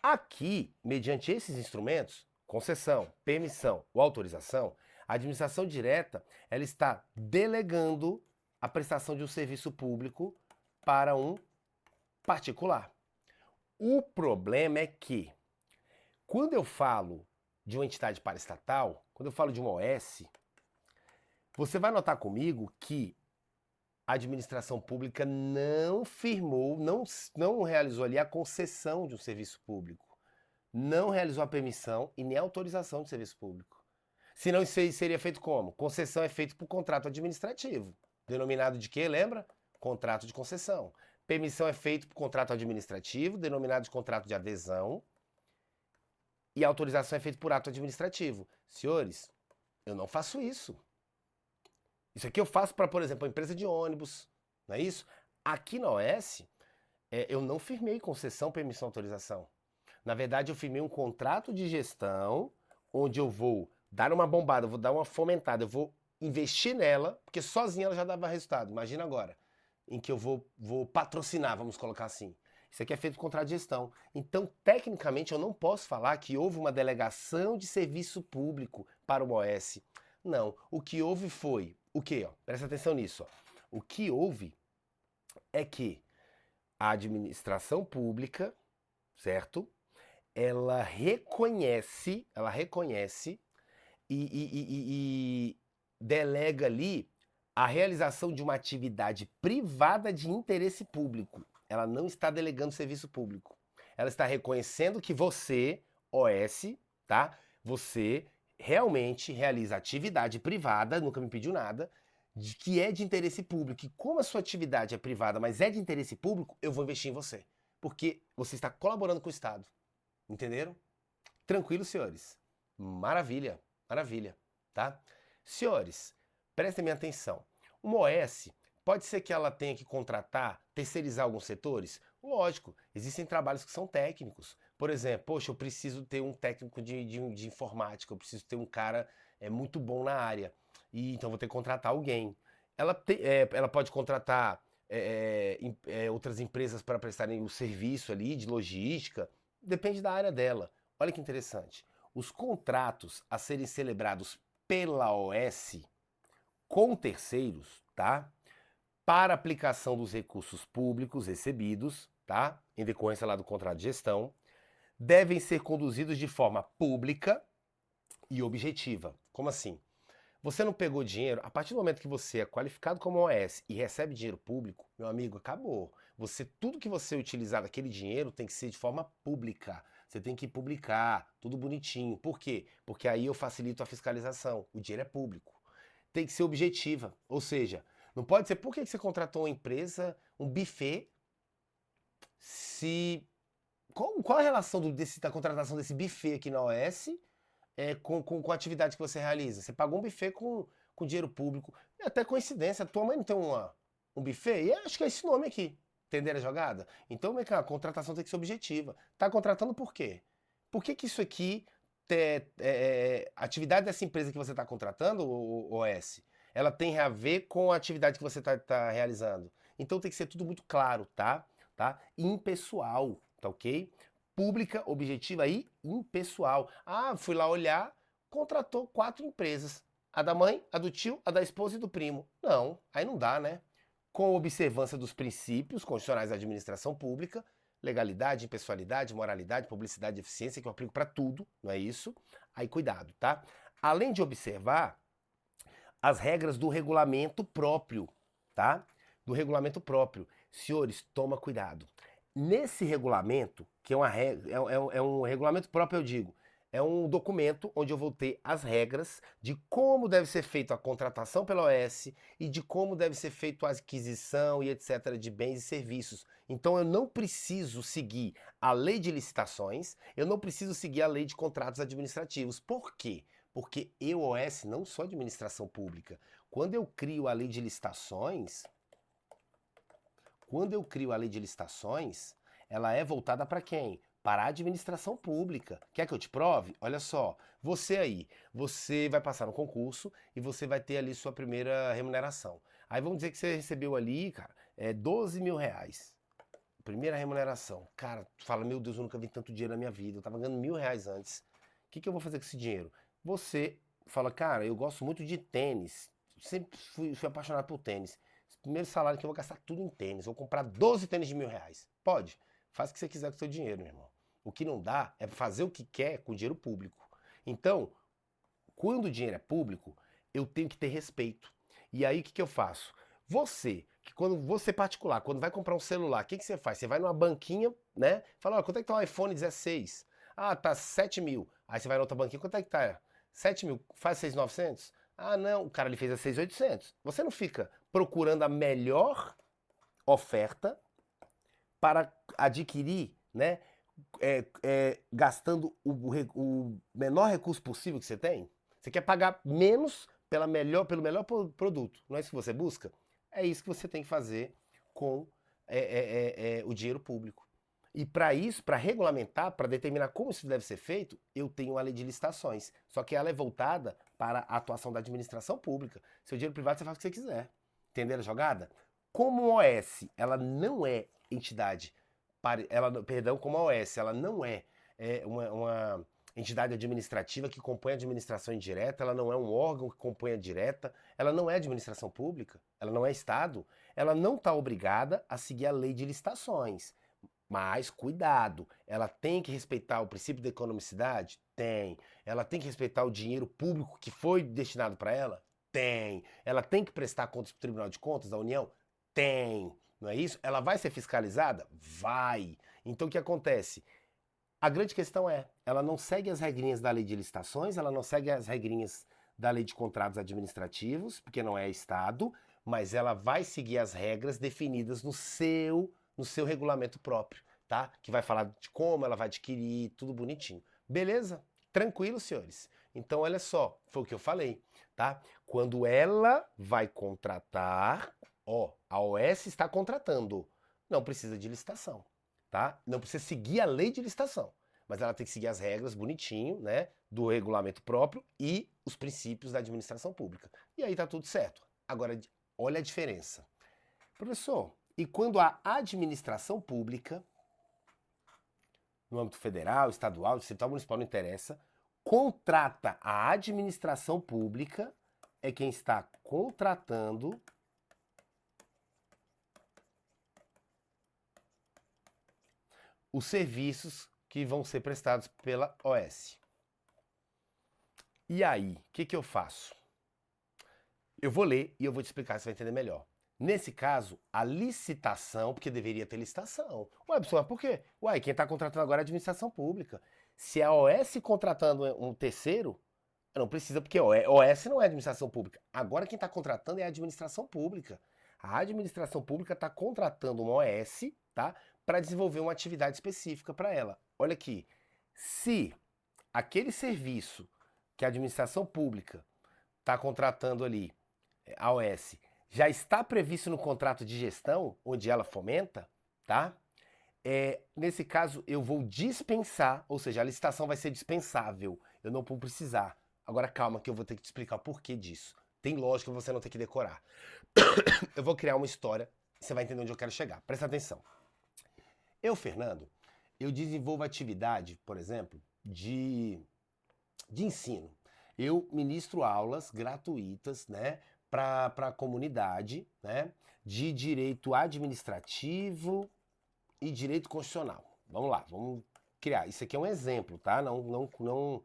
Aqui, mediante esses instrumentos, concessão, permissão ou autorização, a administração direta ela está delegando a prestação de um serviço público para um particular. O problema é que, quando eu falo de uma entidade paraestatal, quando eu falo de uma OS, você vai notar comigo que a administração pública não firmou, não realizou ali a concessão de um serviço público, não realizou a permissão e nem a autorização de serviço público. Senão isso seria feito como? Concessão é feito por contrato administrativo, denominado de quê, lembra? Contrato de concessão. Permissão é feito por contrato administrativo, denominado de contrato de adesão, e a autorização é feita por ato administrativo. Senhores, eu não faço isso. Isso aqui eu faço para, por exemplo, a empresa de ônibus, não é isso? Aqui na OS, eu não firmei concessão, permissão, autorização. Na verdade, eu firmei um contrato de gestão, onde eu vou dar uma bombada, eu vou dar uma fomentada, eu vou investir nela, porque sozinha ela já dava resultado. Imagina agora, em que eu vou patrocinar, vamos colocar assim. Isso aqui é feito por contrato de gestão. Então, tecnicamente, eu não posso falar que houve uma delegação de serviço público para o OS. Não, o que houve foi... O que? Presta atenção nisso. O que houve é que a administração pública, certo? Ela reconhece e delega ali a realização de uma atividade privada de interesse público. Ela não está delegando serviço público. Ela está reconhecendo que você, OS, tá? Você realmente realiza atividade privada, nunca me pediu nada, que é de interesse público. E como a sua atividade é privada, mas é de interesse público, eu vou investir em você. Porque você está colaborando com o Estado. Entenderam? Tranquilo, senhores? Maravilha, maravilha, tá? Senhores, prestem minha atenção. Uma OS, pode ser que ela tenha que contratar, terceirizar alguns setores? Lógico, existem trabalhos que são técnicos. Por exemplo, poxa, eu preciso ter um técnico de informática, eu preciso ter um cara muito bom na área. E então vou ter que contratar alguém. Ela pode contratar outras empresas para prestarem o serviço ali de logística. Depende da área dela. Olha que interessante. Os contratos a serem celebrados pela OS com terceiros, tá? Para aplicação dos recursos públicos recebidos, tá? Em decorrência lá do contrato de gestão, devem ser conduzidos de forma pública e objetiva. Como assim? Você não pegou dinheiro, a partir do momento que você é qualificado como OS e recebe dinheiro público, meu amigo, acabou. Tudo que você utilizar daquele dinheiro tem que ser de forma pública. Você tem que publicar, tudo bonitinho. Por quê? Porque aí eu facilito a fiscalização. O dinheiro é público. Tem que ser objetiva. Ou seja, não pode ser, por que você contratou uma empresa, um buffet, se... Qual a relação da contratação desse buffet aqui na OS com a atividade que você realiza? Você pagou um buffet com dinheiro público. É até coincidência, tua mãe não tem um buffet? E acho que é esse nome aqui. Entenderam a jogada? Então, a contratação tem que ser objetiva. Tá contratando por quê? Por que isso aqui, a atividade dessa empresa que você está contratando, o OS, ela tem a ver com a atividade que você tá realizando? Então tem que ser tudo muito claro, tá? Impessoal, tá ok? Pública, objetiva e impessoal. Ah, fui lá olhar, contratou 4 empresas. A da mãe, a do tio, a da esposa e do primo. Não, aí não dá, né? com observância dos princípios constitucionais da administração pública, legalidade, impessoalidade, moralidade, publicidade e eficiência, que eu aplico para tudo, não é isso? Aí cuidado, tá? Além de observar as regras do regulamento próprio, tá? Do regulamento próprio. Senhores, toma cuidado. Nesse regulamento, que é uma regra, é um regulamento próprio, eu digo, é um documento onde eu vou ter as regras de como deve ser feita a contratação pela OS e de como deve ser feita a aquisição e etc. de bens e serviços. Então eu não preciso seguir a lei de licitações, eu não preciso seguir a lei de contratos administrativos. Por quê? Porque eu, OS, não sou administração pública. Quando eu crio a lei de licitações, ela é voltada para quem? Para a administração pública. Quer que eu te prove? Olha só, você aí, você vai passar no concurso e você vai ter ali sua primeira remuneração. Aí vamos dizer que você recebeu ali, cara, 12 mil reais. Primeira remuneração. Cara, tu fala, meu Deus, eu nunca vi tanto dinheiro na minha vida, eu tava ganhando R$ 1.000 antes. O que eu vou fazer com esse dinheiro? Você fala, cara, eu gosto muito de tênis, sempre fui apaixonado por tênis. Esse primeiro salário que eu vou gastar tudo em tênis, vou comprar 12 tênis de R$ 1.000. Pode? Faz o que você quiser com o seu dinheiro, meu irmão. O que não dá é fazer o que quer com o dinheiro público. Então, quando o dinheiro é público, eu tenho que ter respeito. E aí, o que eu faço? Você, que quando você particular, quando vai comprar um celular, o que você faz? Você vai numa banquinha, né? Fala, ó, quanto é que tá o iPhone 16? Ah, tá 7 mil. Aí você vai na outra banquinha, quanto é que tá? 7 mil, faz 6.900? Ah, não, o cara ele fez a 6.800. Você não fica procurando a melhor oferta para adquirir, né? Gastando o menor recurso possível que você tem? Você quer pagar menos pelo melhor produto. Não é isso que você busca? É isso que você tem que fazer com o dinheiro público. E para isso, para regulamentar, para determinar como isso deve ser feito, eu tenho a lei de licitações. Só que ela é voltada para a atuação da administração pública. Seu dinheiro privado você faz o que você quiser. Entenderam a jogada? Como a OS, ela não é entidade, como a OS, ela não é uma entidade administrativa que compõe a administração indireta, ela não é um órgão que compõe a direta, ela não é administração pública, ela não é Estado, ela não está obrigada a seguir a lei de licitações. Mas cuidado, ela tem que respeitar o princípio da economicidade? Tem. Ela tem que respeitar o dinheiro público que foi destinado para ela? Tem. Ela tem que prestar contas para o Tribunal de Contas da União? Tem. Não é isso? Ela vai ser fiscalizada? Vai. Então o que acontece? A grande questão é, ela não segue as regrinhas da lei de licitações, ela não segue as regrinhas da lei de contratos administrativos, porque não é Estado, mas ela vai seguir as regras definidas no seu regulamento próprio, tá? Que vai falar de como ela vai adquirir, tudo bonitinho. Beleza? Tranquilo, senhores? Então, olha só, foi o que eu falei, tá? Quando ela vai contratar, ó, a OS está contratando, não precisa de licitação, tá? Não precisa seguir a lei de licitação, mas ela tem que seguir as regras bonitinho, né, do regulamento próprio e os princípios da administração pública. E aí tá tudo certo. Agora, olha a diferença. Professor, e quando a administração pública, no âmbito federal, estadual, distrital, municipal, não interessa, contrata a administração pública, é quem está contratando os serviços que vão ser prestados pela OS. E aí, o que eu faço? Eu vou ler e eu vou te explicar, você vai entender melhor. Nesse caso, a licitação, porque deveria ter licitação. Ué, pessoal, por quê? Ué, quem está contratando agora é a administração pública. Se a OS contratando um terceiro, não precisa, porque a OS não é administração pública. Agora quem está contratando é a administração pública. A administração pública está contratando uma OS, tá? Para desenvolver uma atividade específica para ela. Olha aqui, se aquele serviço que a administração pública está contratando ali, a OS, já está previsto no contrato de gestão, onde ela fomenta, tá? Nesse caso, eu vou dispensar, ou seja, a licitação vai ser dispensável. Eu não vou precisar. Agora calma que eu vou ter que te explicar o porquê disso. Tem lógica, você não tem que decorar. Eu vou criar uma história, você vai entender onde eu quero chegar. Presta atenção. Eu, Fernando, eu desenvolvo atividade, por exemplo, de ensino. Eu ministro aulas gratuitas, né, para a comunidade, né, de direito administrativo e direito constitucional. Vamos lá, vamos criar. Isso aqui é um exemplo, tá? Não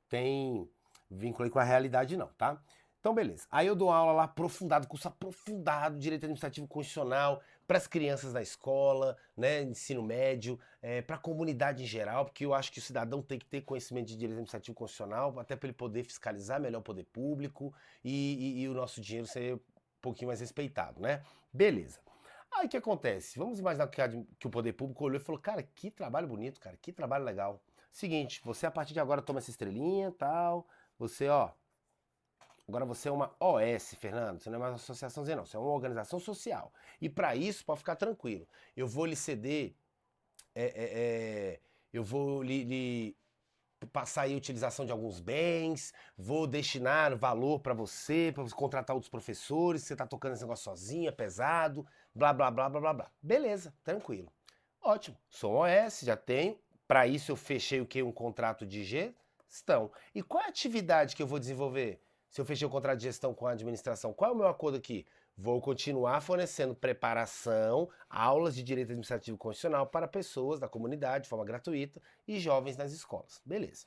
tem vínculo aí com a realidade não, tá? Então, beleza. Aí eu dou aula lá aprofundado, curso aprofundado, direito administrativo constitucional, para as crianças da escola, né, ensino médio, para a comunidade em geral, porque eu acho que o cidadão tem que ter conhecimento de direito administrativo constitucional, até para ele poder fiscalizar melhor o poder público e o nosso dinheiro ser um pouquinho mais respeitado, né? Beleza. Aí o que acontece? Vamos imaginar que o poder público olhou e falou, cara, que trabalho bonito, cara, que trabalho legal. Seguinte, você a partir de agora toma essa estrelinha e tal, você, ó, agora você é uma OS, Fernando, você não é mais uma associaçãozinha não, você é uma organização social. E para isso, pode ficar tranquilo, eu vou lhe ceder, eu vou lhe passar aí a utilização de alguns bens, vou destinar valor para você contratar outros professores, você tá tocando esse negócio sozinho, é pesado, blá, blá, blá, blá, blá, blá. Beleza, tranquilo. Ótimo, sou um OS, já tenho, para isso eu fechei o quê? Um contrato de gestão. E qual é a atividade que eu vou desenvolver? Se eu fechei o contrato de gestão com a administração, qual é o meu acordo aqui? Vou continuar fornecendo preparação, aulas de direito administrativo constitucional para pessoas da comunidade de forma gratuita e jovens nas escolas. Beleza.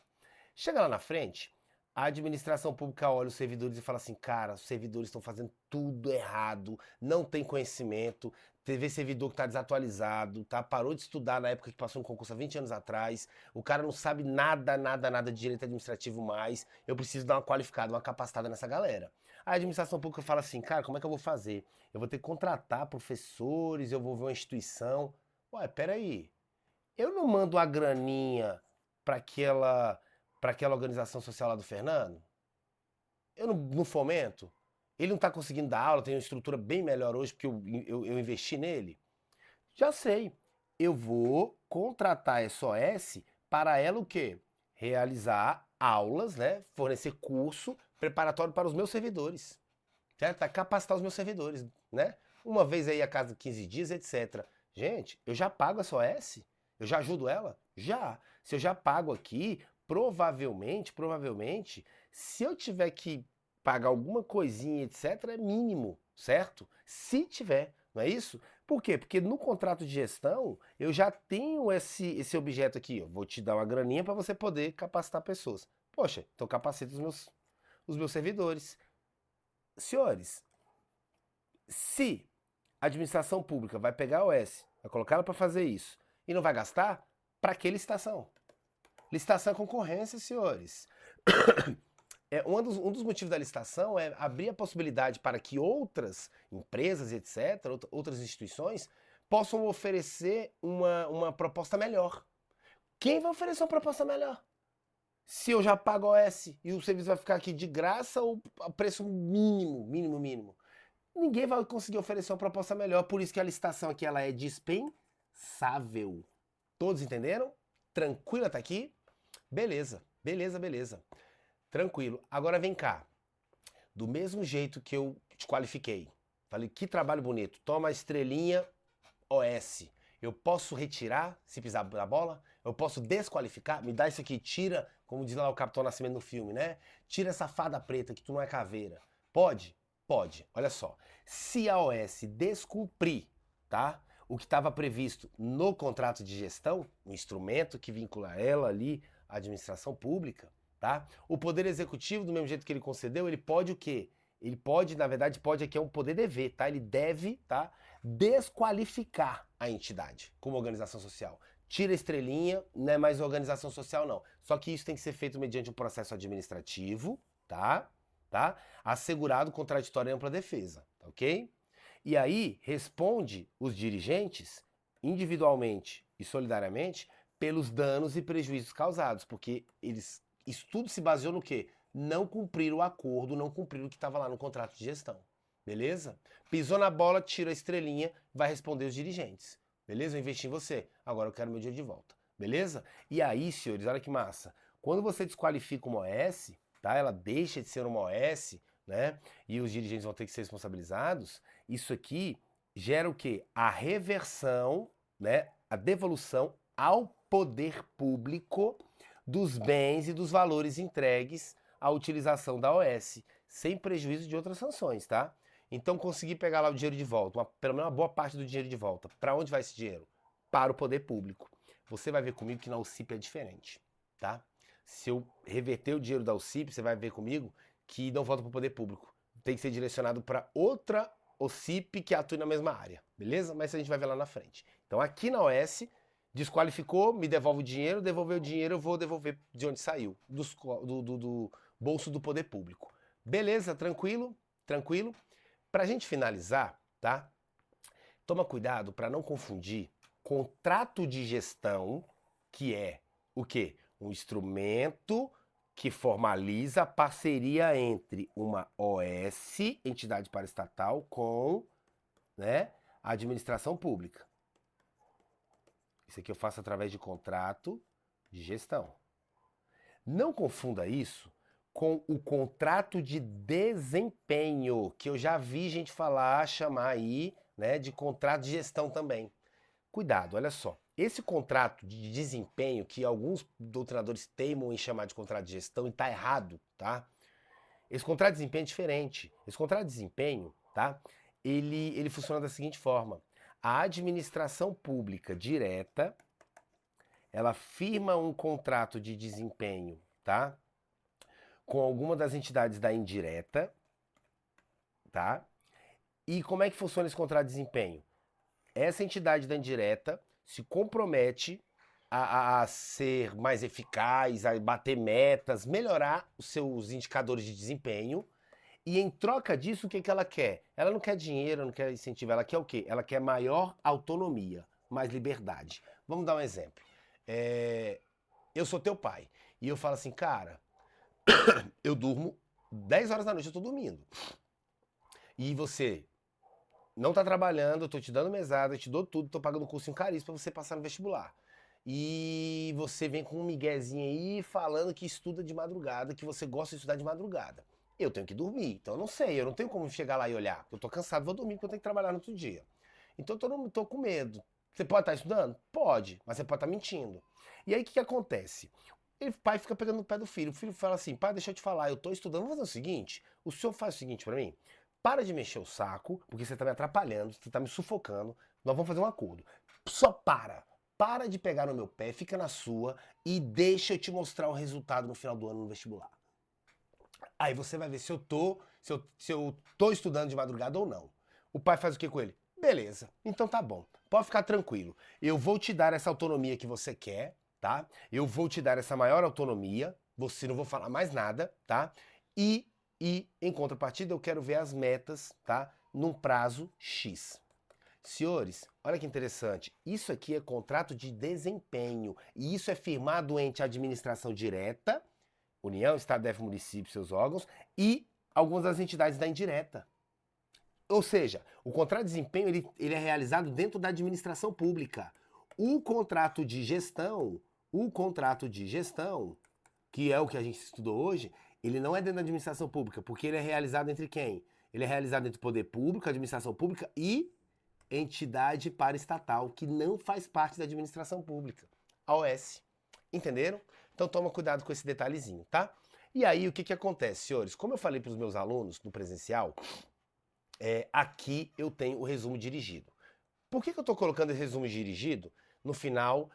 Chega lá na frente, a administração pública olha os servidores e fala assim, cara, os servidores estão fazendo tudo errado, não tem conhecimento, teve servidor que está desatualizado, tá? Parou de estudar na época que passou no concurso há 20 anos atrás, o cara não sabe nada de direito administrativo mais, eu preciso dar uma qualificada, uma capacitada nessa galera. A administração pública fala assim, cara, como é que eu vou fazer? Eu vou ter que contratar professores, eu vou ver uma instituição. Ué, peraí, eu não mando a graninha para aquela organização social lá do Fernando? Eu não fomento? Ele não está conseguindo dar aula, tem uma estrutura bem melhor hoje porque eu investi nele? Já sei. Eu vou contratar a SOS para ela o quê? Realizar aulas, né? Fornecer curso preparatório para os meus servidores. Certo? Para capacitar os meus servidores, né? Uma vez aí a cada 15 dias, etc. Gente, eu já pago a SOS? Eu já ajudo ela? Já. Se eu já pago aqui, provavelmente, se eu tiver que pagar alguma coisinha, etc., é mínimo, certo? Se tiver, não é isso? Por quê? Porque no contrato de gestão eu já tenho esse objeto aqui, ó, vou te dar uma graninha para você poder capacitar pessoas. Poxa, então capacita os meus servidores. Senhores, se a administração pública vai pegar a OS, vai colocar ela para fazer isso e não vai gastar, para que licitação? Licitação é concorrência, senhores. Um dos motivos da licitação é abrir a possibilidade para que outras empresas, etc., outras instituições, possam oferecer uma proposta melhor. Quem vai oferecer uma proposta melhor? Se eu já pago OS e o serviço vai ficar aqui de graça ou a preço mínimo. Ninguém vai conseguir oferecer uma proposta melhor, por isso que a licitação aqui ela é dispensável. Todos entenderam? Tranquila tá aqui? Beleza. Tranquilo. Agora vem cá. Do mesmo jeito que eu te qualifiquei, falei que trabalho bonito, toma a estrelinha OS. Eu posso retirar se pisar na bola? Eu posso desqualificar? Me dá isso aqui, tira, como diz lá o Capitão Nascimento no filme, né? Tira essa fada preta que tu não é caveira. Pode? Pode. Olha só. Se a OS descumprir, tá? O que estava previsto no contrato de gestão, o instrumento que vincula ela ali à administração pública, tá? O Poder Executivo, do mesmo jeito que ele concedeu, ele pode o quê? Ele pode, na verdade, pode aqui é um poder dever, tá? Ele deve, tá? Desqualificar a entidade como organização social. Tira a estrelinha, não é mais organização social, não. Só que isso tem que ser feito mediante um processo administrativo, tá? Assegurado contraditório e ampla defesa, tá ok? E aí responde os dirigentes individualmente e solidariamente pelos danos e prejuízos causados, porque isso tudo se baseou no quê? Não cumprir o acordo, não cumprir o que estava lá no contrato de gestão. Beleza? Pisou na bola, tira a estrelinha, vai responder os dirigentes. Beleza? Eu investi em você, agora eu quero meu dinheiro de volta. Beleza? E aí, senhores, olha que massa. Quando você desqualifica uma OS, tá? Ela deixa de ser uma OS, né? E os dirigentes vão ter que ser responsabilizados. Isso aqui gera o quê? A reversão, né? A devolução ao poder público dos bens e dos valores entregues a utilização da OS, sem prejuízo de outras sanções, tá? Então consegui pegar lá o dinheiro de volta, pelo menos uma boa parte do dinheiro de volta. Para onde vai esse dinheiro? Para o poder público. Você vai ver comigo que na UCIP é diferente, tá? Se eu reverter o dinheiro da UCIP, você vai ver comigo que não volta para o poder público. Tem que ser direcionado para outra OCIP que atue na mesma área, beleza? Mas isso a gente vai ver lá na frente. Então aqui na OS, desqualificou, me devolve o dinheiro, devolver o dinheiro eu vou devolver de onde saiu, do bolso do poder público. Beleza, tranquilo? Tranquilo? Pra gente finalizar, tá? Toma cuidado para não confundir contrato de gestão, que é o quê? Um instrumento que formaliza a parceria entre uma OS, entidade paraestatal, com, né, a administração pública. Isso aqui eu faço através de contrato de gestão. Não confunda isso com o contrato de desempenho, que eu já vi gente falar, chamar aí, né, de contrato de gestão também. Cuidado, olha só. Esse contrato de desempenho, que alguns doutrinadores teimam em chamar de contrato de gestão, e tá errado, tá? Esse contrato de desempenho é diferente. Esse contrato de desempenho, tá? Ele funciona da seguinte forma. A administração pública direta, ela firma um contrato de desempenho, tá? Com alguma das entidades da indireta, tá? E como é que funciona esse contrato de desempenho? Essa entidade da indireta se compromete a ser mais eficaz, a bater metas, melhorar os seus indicadores de desempenho. E em troca disso, o que ela quer? Ela não quer dinheiro, não quer incentivo, ela quer o quê? Ela quer maior autonomia, mais liberdade. Vamos dar um exemplo. Eu sou teu pai e eu falo assim, cara, eu durmo 10 horas da noite, eu tô dormindo. E você não tá trabalhando, eu tô te dando mesada, eu te dou tudo, tô pagando cursinho caríssimo pra você passar no vestibular. E você vem com um miguezinho aí falando que estuda de madrugada, que você gosta de estudar de madrugada. Eu tenho que dormir, então eu não sei, eu não tenho como chegar lá e olhar. Eu tô cansado, vou dormir porque eu tenho que trabalhar no outro dia. Então eu tô com medo. Você pode estar estudando? Pode, mas você pode estar mentindo. E aí o que acontece? O pai fica pegando no pé do filho. O filho fala assim, pai, deixa eu te falar, eu tô estudando, vamos fazer o seguinte, o senhor faz o seguinte pra mim, para de mexer o saco, porque você tá me atrapalhando, você tá me sufocando, nós vamos fazer um acordo. Só para. Para de pegar no meu pé, fica na sua e deixa eu te mostrar o resultado no final do ano no vestibular. Aí você vai ver se eu tô estudando de madrugada ou não. O pai faz o que com ele? Beleza, então tá bom. Pode ficar tranquilo. Eu vou te dar essa autonomia que você quer, tá? Eu vou te dar essa maior autonomia. Você não vou falar mais nada, tá? E em contrapartida eu quero ver as metas, tá? Num prazo X. Senhores, olha que interessante. Isso aqui é contrato de desempenho. E isso é firmado entre a administração direta, União, Estado, DF, município, seus órgãos, e algumas das entidades da indireta. Ou seja, o contrato de desempenho ele é realizado dentro da administração pública. O contrato de gestão, que é o que a gente estudou hoje, ele não é dentro da administração pública, porque ele é realizado entre quem? Ele é realizado entre poder público, administração pública e entidade paraestatal, que não faz parte da administração pública, a OS. Entenderam? Então toma cuidado com esse detalhezinho, tá? E aí o que acontece, senhores? Como eu falei para os meus alunos no presencial, aqui eu tenho o resumo dirigido. Por que eu estou colocando esse resumo dirigido no final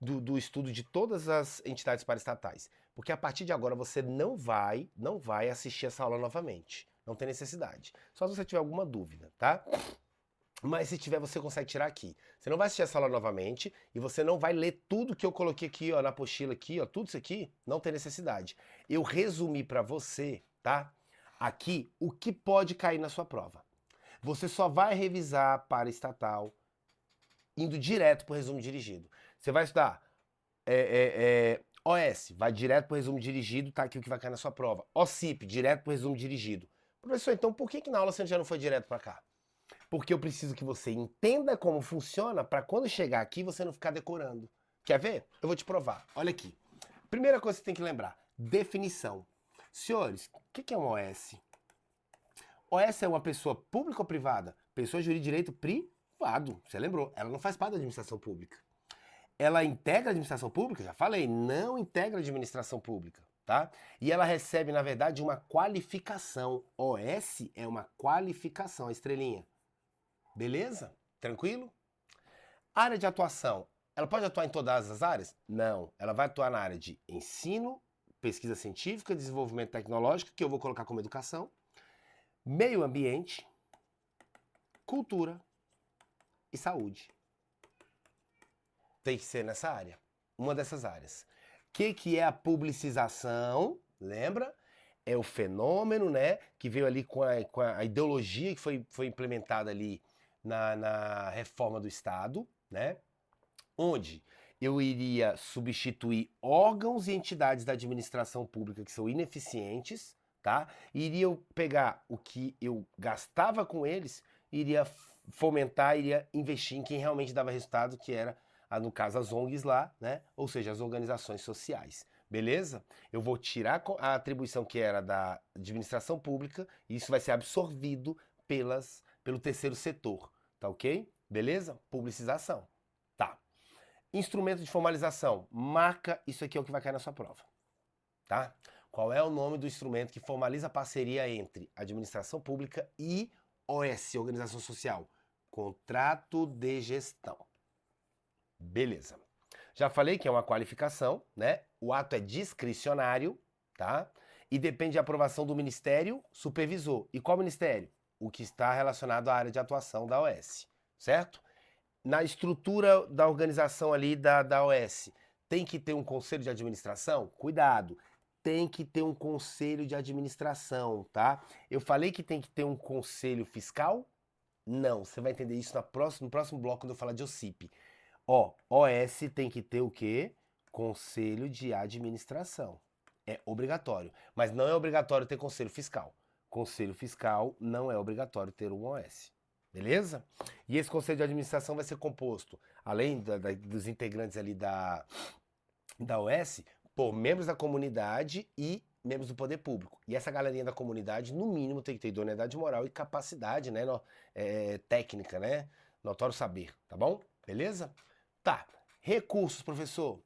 do estudo de todas as entidades paraestatais? Porque a partir de agora você não vai assistir essa aula novamente. Não tem necessidade. Só se você tiver alguma dúvida, tá? Mas se tiver, você consegue tirar aqui. Você não vai assistir essa aula novamente e você não vai ler tudo que eu coloquei aqui, ó, na apostila aqui, ó, tudo isso aqui, não tem necessidade. Eu resumi para você, tá? Aqui, o que pode cair na sua prova. Você só vai revisar para estatal indo direto para o resumo dirigido. Você vai estudar OS, vai direto para o resumo dirigido, tá aqui o que vai cair na sua prova. OCIP, direto para o resumo dirigido. Professor, então por que na aula você já não foi direto para cá? Porque eu preciso que você entenda como funciona para quando chegar aqui você não ficar decorando. Quer ver? Eu vou te provar. Olha aqui. Primeira coisa que você tem que lembrar: definição. Senhores, o que é um OS? OS é uma pessoa pública ou privada? Pessoa jurídica de direito privado. Você lembrou? Ela não faz parte da administração pública. Ela integra a administração pública? Já falei, não integra a administração pública, tá? E ela recebe, na verdade, uma qualificação. OS é uma qualificação, a estrelinha. Beleza? Tranquilo? Área de atuação. Ela pode atuar em todas as áreas? Não. Ela vai atuar na área de ensino, pesquisa científica, desenvolvimento tecnológico, que eu vou colocar como educação, meio ambiente, cultura e saúde. Tem que ser nessa área. Uma dessas áreas. O que é a publicização? Lembra? É o fenômeno, né, que veio ali com a ideologia que foi implementada ali na reforma do Estado, né? Onde eu iria substituir órgãos e entidades da administração pública que são ineficientes, tá? Iria pegar o que eu gastava com eles, iria fomentar, iria investir em quem realmente dava resultado, que era, no caso, as ONGs lá, né? Ou seja, as organizações sociais. Beleza? Eu vou tirar a atribuição que era da administração pública e isso vai ser absorvido pelo terceiro setor, tá ok? Beleza? Publicização. Tá. Instrumento de formalização. Marca, isso aqui é o que vai cair na sua prova, tá? Qual é o nome do instrumento que formaliza a parceria entre administração pública e OS, Organização Social? Contrato de gestão. Beleza. Já falei que é uma qualificação, né? O ato é discricionário, tá? E depende de aprovação do Ministério Supervisor. E qual ministério? O que está relacionado à área de atuação da OS, certo? Na estrutura da organização ali da OS, tem que ter um conselho de administração? Cuidado, tem que ter um conselho de administração, tá? Eu falei que tem que ter um conselho fiscal? Não, você vai entender isso no próximo bloco quando eu falar de OCIP. Ó, OS tem que ter o quê? Conselho de administração. É obrigatório. Mas não é obrigatório ter conselho fiscal. Conselho fiscal não é obrigatório ter um OS. Beleza? E esse conselho de administração vai ser composto, além dos integrantes ali da OS, por membros da comunidade e membros do poder público. E essa galerinha da comunidade, no mínimo, tem que ter idoneidade moral e capacidade, né, técnica, né? Notório saber, tá bom? Beleza? Tá. Recursos, professor.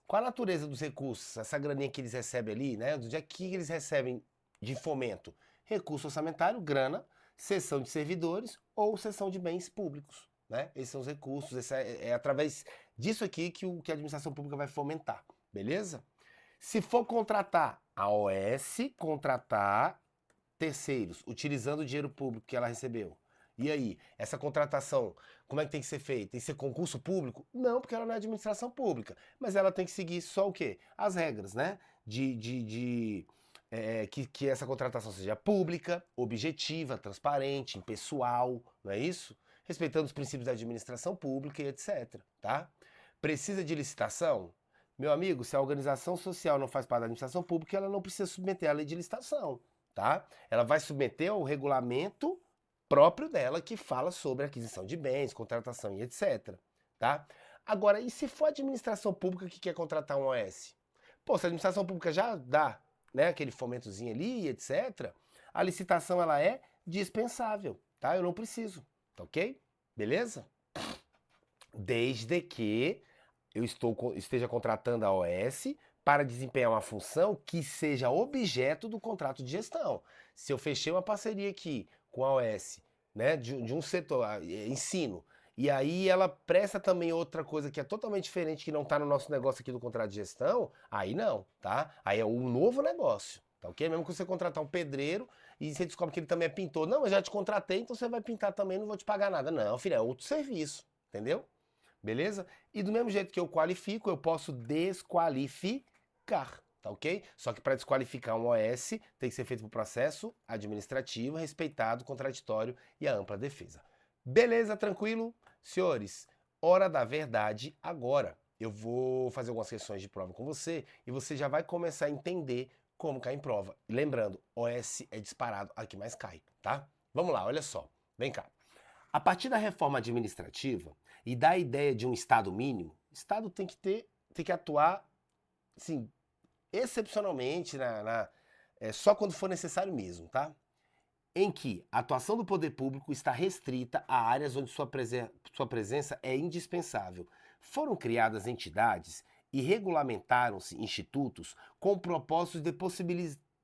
Qual a natureza dos recursos? Essa graninha que eles recebem ali, né? Do dia que eles recebem de fomento? Recurso orçamentário, grana, cessão de servidores ou cessão de bens públicos, né? Esses são os recursos, é através disso aqui que a administração pública vai fomentar, beleza? Se for contratar, a OS contratar terceiros, utilizando o dinheiro público que ela recebeu. E aí, essa contratação, como é que tem que ser feita? Tem que ser concurso público? Não, porque ela não é administração pública. Mas ela tem que seguir só o quê? As regras, né? Que essa contratação seja pública, objetiva, transparente, impessoal, não é isso? Respeitando os princípios da administração pública e etc, tá? Precisa de licitação? Meu amigo, se a organização social não faz parte da administração pública, ela não precisa submeter a lei de licitação, tá? Ela vai submeter ao regulamento próprio dela que fala sobre aquisição de bens, contratação e etc, tá? Agora, e se for a administração pública que quer contratar um OS? Pô, se a administração pública já dá, né, aquele fomentozinho ali, etc, a licitação ela é dispensável, tá? Eu não preciso, tá ok? Beleza? Desde que eu esteja contratando a OS para desempenhar uma função que seja objeto do contrato de gestão. Se eu fechei uma parceria aqui com a OS, né, de um setor, ensino, e aí ela presta também outra coisa que é totalmente diferente, que não está no nosso negócio aqui do contrato de gestão, aí não, tá? Aí é um novo negócio, tá ok? Mesmo que você contratar um pedreiro e você descobre que ele também é pintor. Não, eu já te contratei, então você vai pintar também, não vou te pagar nada. Não, filho, é outro serviço, entendeu? Beleza? E do mesmo jeito que eu qualifico, eu posso desqualificar, tá ok? Só que para desqualificar um OS, tem que ser feito por processo administrativo, respeitado, contraditório e a ampla defesa. Beleza, tranquilo? Senhores, hora da verdade agora. Eu vou fazer algumas questões de prova com você e você já vai começar a entender como cair em prova. E lembrando, OS é disparado a que mais cai, tá? Vamos lá, olha só. Vem cá. A partir da reforma administrativa e da ideia de um Estado mínimo, o Estado tem que atuar, assim, excepcionalmente, só quando for necessário mesmo, tá? Em que a atuação do poder público está restrita a áreas onde sua presença é indispensável. Foram criadas entidades e regulamentaram-se institutos com o propósito de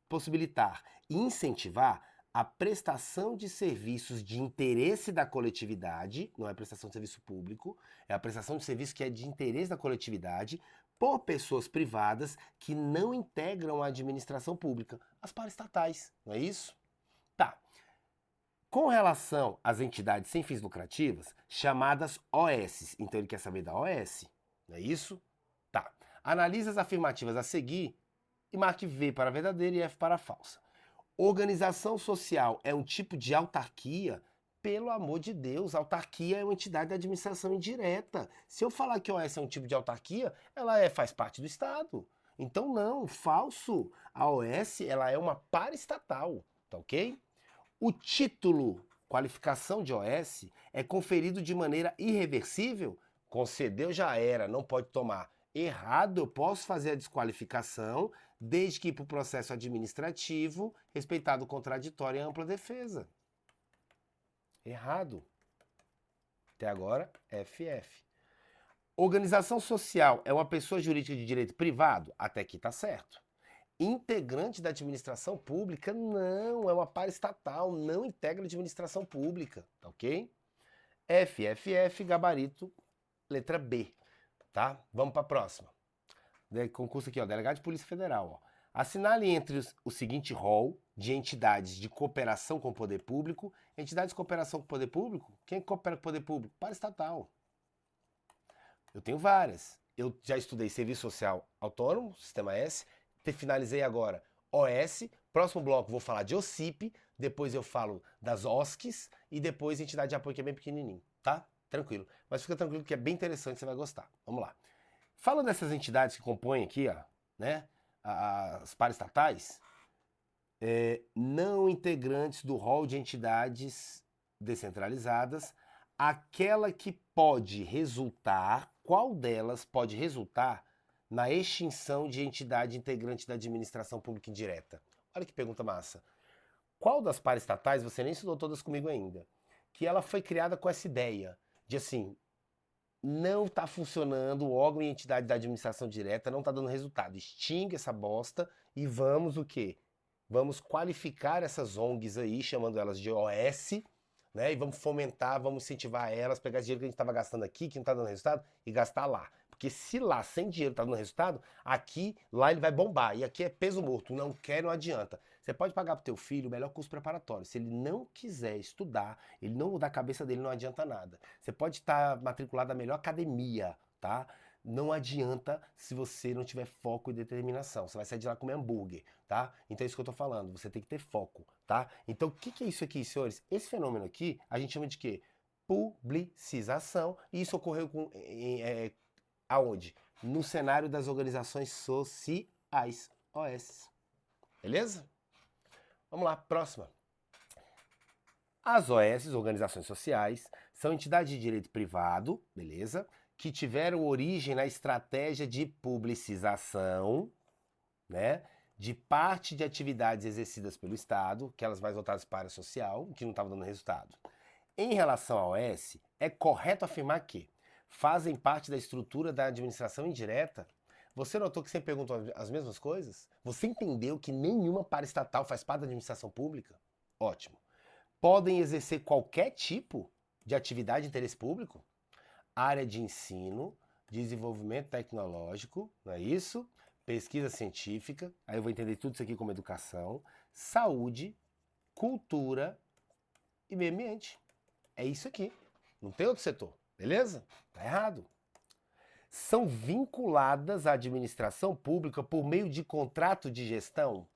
possibilitar e incentivar a prestação de serviços de interesse da coletividade, não é prestação de serviço público, é a prestação de serviço que é de interesse da coletividade, por pessoas privadas que não integram a administração pública, as paraestatais, não é isso? Tá. Com relação às entidades sem fins lucrativas, chamadas OS, então ele quer saber da OS, não é isso? Tá. Analise as afirmativas a seguir e marque V para verdadeira e F para falsa. Organização social é um tipo de autarquia? Pelo amor de Deus, autarquia é uma entidade de administração indireta. Se eu falar que a OS é um tipo de autarquia, ela faz parte do Estado. Então não, falso. A OS ela é uma paraestatal, tá ok? O título, qualificação de OS, é conferido de maneira irreversível? Concedeu já era, não pode tomar. Errado, eu posso fazer a desqualificação, desde que para o processo administrativo, respeitado o contraditório e a ampla defesa. Errado. Até agora, FF. Organização social é uma pessoa jurídica de direito privado? Até aqui tá certo. Integrante da administração pública? Não, é uma paraestatal, não integra a administração pública, tá ok? FFF, gabarito, letra B, tá? Vamos para a próxima. Concurso aqui, ó, Delegado de Polícia Federal, ó. Assinale entre o seguinte rol de entidades de cooperação com o poder público. Entidades de cooperação com o poder público? Quem coopera com o poder público? Paraestatal. Eu tenho várias. Eu já estudei Serviço Social Autônomo, Sistema S, finalizei agora OS, próximo bloco vou falar de OCIP, depois eu falo das OSCs e depois entidade de apoio que é bem pequenininho, tá? Tranquilo. Mas fica tranquilo que é bem interessante, você vai gostar. Vamos lá. Falando dessas entidades que compõem aqui, ó, né, as paraestatais, não integrantes do rol de entidades descentralizadas, aquela que pode resultar, qual delas pode resultar na extinção de entidade integrante da administração pública indireta? Olha que pergunta massa. Qual das paraestatais, você nem estudou todas comigo ainda, que ela foi criada com essa ideia de assim, não está funcionando o órgão e entidade da administração direta, não está dando resultado. Extingue essa bosta e vamos o quê? Vamos qualificar essas ONGs aí, chamando elas de OS, né? E vamos fomentar, vamos incentivar elas, pegar esse dinheiro que a gente estava gastando aqui, que não está dando resultado, e gastar lá. Porque se lá, sem dinheiro, está dando resultado, aqui, lá ele vai bombar. E aqui é peso morto, não quer, não adianta. Você pode pagar para o teu filho o melhor curso preparatório. Se ele não quiser estudar, ele não mudar a cabeça dele, não adianta nada. Você pode estar matriculado na melhor academia, tá? Não adianta se você não tiver foco e determinação. Você vai sair de lá comer hambúrguer, tá? Então é isso que eu tô falando. Você tem que ter foco, tá? Então o que é isso aqui, senhores? Esse fenômeno aqui, a gente chama de quê? Publicização. E isso ocorreu aonde? No cenário das organizações sociais, OS. Beleza? Vamos lá, próxima. As OS, organizações sociais, são entidades de direito privado, beleza? Que tiveram origem na estratégia de publicização, né? De parte de atividades exercidas pelo Estado, aquelas mais voltadas para a área social, que não estavam dando resultado. Em relação à OS, é correto afirmar que fazem parte da estrutura da administração indireta. Você notou que sempre perguntam as mesmas coisas? Você entendeu que nenhuma paraestatal faz parte da administração pública? Ótimo. Podem exercer qualquer tipo de atividade de interesse público? Área de ensino, desenvolvimento tecnológico, não é isso? Pesquisa científica, aí eu vou entender tudo isso aqui como educação, saúde, cultura e meio ambiente. É isso aqui. Não tem outro setor, beleza? Tá errado. São vinculadas à administração pública por meio de contrato de gestão?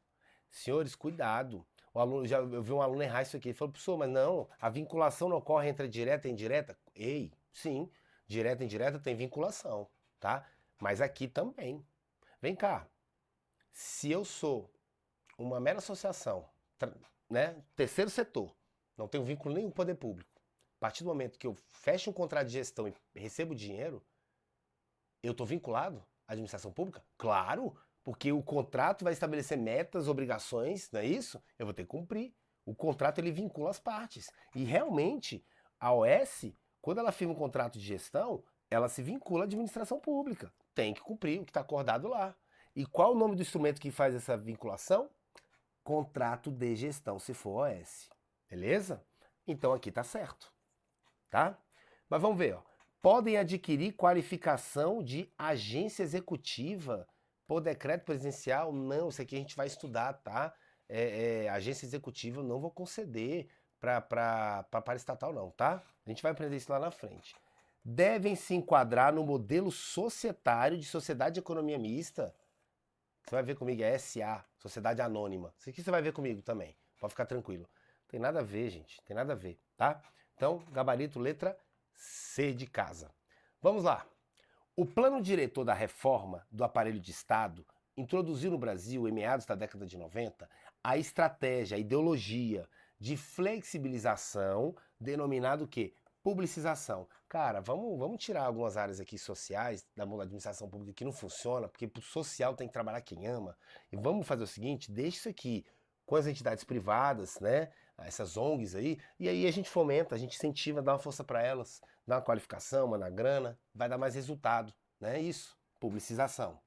Senhores, cuidado. Eu vi um aluno errar isso aqui. Ele falou, professor, mas não, a vinculação não ocorre entre direta e indireta? Ei, sim, direta e indireta tem vinculação, tá? Mas aqui também. Vem cá, se eu sou uma mera associação, né, terceiro setor, não tenho vínculo nenhum com o poder público, a partir do momento que eu fecho um contrato de gestão e recebo dinheiro, eu estou vinculado à administração pública? Claro, porque o contrato vai estabelecer metas, obrigações, não é isso? Eu vou ter que cumprir. O contrato ele vincula as partes. E realmente, a OS, quando ela firma um contrato de gestão, ela se vincula à administração pública. tem que cumprir o que está acordado lá. E qual o nome do instrumento que faz essa vinculação? Contrato de gestão, se for OS. Beleza? Então aqui tá certo, tá? Mas vamos ver, ó. Podem adquirir qualificação de agência executiva por decreto presidencial? Não, isso aqui a gente vai estudar, tá? Agência executiva eu não vou conceder para paraestatal não, tá? A gente vai aprender isso lá na frente. Devem se enquadrar no modelo societário de sociedade de economia mista. Você vai ver comigo, é SA, Sociedade Anônima. Isso aqui você vai ver comigo também, pode ficar tranquilo. Tem nada a ver, gente, tem nada a ver, tá? Então, gabarito, letra C de casa. Vamos lá. O plano diretor da reforma do aparelho de Estado introduziu no Brasil, em meados da década de 90, a estratégia, a ideologia de flexibilização, denominado o quê? Publicização. Cara, vamos tirar algumas áreas aqui sociais da mão da administração pública que não funciona, porque pro social tem que trabalhar quem ama. E vamos fazer o seguinte, deixa isso aqui com as entidades privadas, né? Essas ONGs aí, e aí a gente fomenta, a gente incentiva, dá uma força para elas, dá uma qualificação, manda grana, vai dar mais resultado, né? Isso, publicização.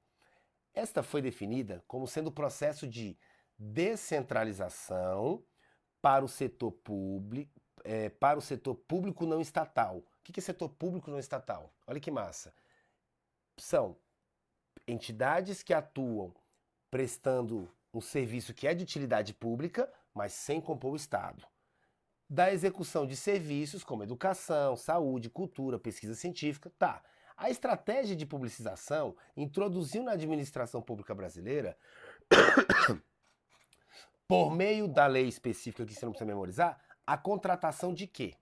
Esta foi definida como sendo o processo de descentralização para o setor público não estatal. O que é setor público não estatal? Olha que massa. São entidades que atuam prestando um serviço que é de utilidade pública, mas sem compor o Estado. Da execução de serviços como educação, saúde, cultura, pesquisa científica, tá. A estratégia de publicização introduziu na administração pública brasileira, por meio da lei específica que você não precisa memorizar, a contratação de quê?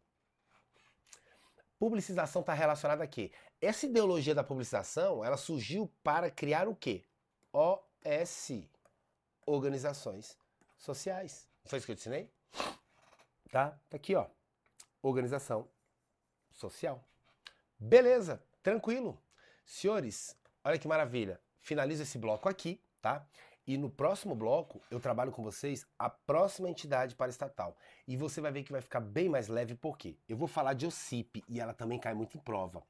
Publicização está relacionada a quê? Essa ideologia da publicização, ela surgiu para criar o quê? OS, Organizações Sociais. Não foi isso que eu te ensinei? Tá aqui, ó. Organização social. Beleza, tranquilo. Senhores, olha que maravilha. Finalizo esse bloco aqui, tá? E no próximo bloco eu trabalho com vocês a próxima entidade paraestatal. E você vai ver que vai ficar bem mais leve, por quê? Eu vou falar de OCIP e ela também cai muito em prova.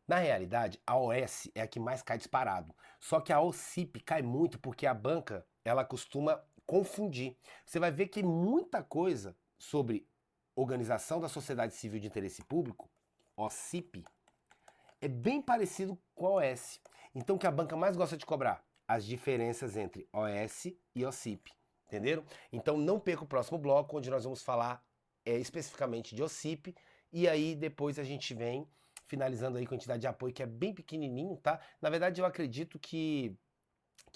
Na realidade, a OS é a que mais cai disparado. Só que a OCIP cai muito porque a banca, ela costuma confundir. Você vai ver que muita coisa sobre Organização da Sociedade Civil de Interesse Público, OCIP, é bem parecido com a OS. Então o que a banca mais gosta de cobrar? As diferenças entre OS e OCIP, entenderam? Então não perca o próximo bloco, onde nós vamos falar especificamente de OCIP, e aí depois a gente vem finalizando aí com a entidade de apoio, que é bem pequenininho, tá? Na verdade eu acredito que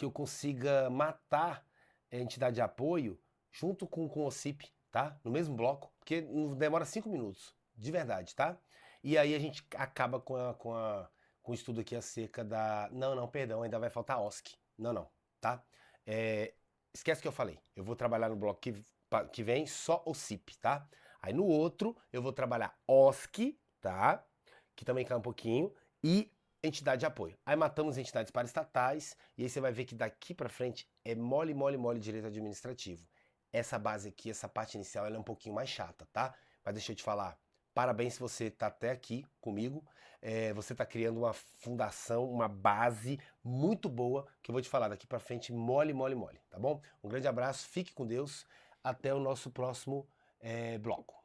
eu consiga matar a entidade de apoio junto com o OCIP, tá? No mesmo bloco, porque demora 5 minutos, de verdade, tá? E aí a gente acaba com o estudo aqui acerca da... Não, perdão, ainda vai faltar OSC. Não, tá? Esquece que eu falei. Eu vou trabalhar no bloco que vem só OCIP, tá? Aí no outro eu vou trabalhar OSC, tá? Que também cai um pouquinho, e entidade de apoio. Aí matamos entidades paraestatais, e aí você vai ver que daqui pra frente é mole direito administrativo. Essa base aqui, essa parte inicial, ela é um pouquinho mais chata, tá? Mas deixa eu te falar, parabéns se você tá até aqui comigo, você tá criando uma fundação, uma base muito boa, que eu vou te falar daqui pra frente, mole, tá bom? Um grande abraço, fique com Deus, até o nosso próximo bloco.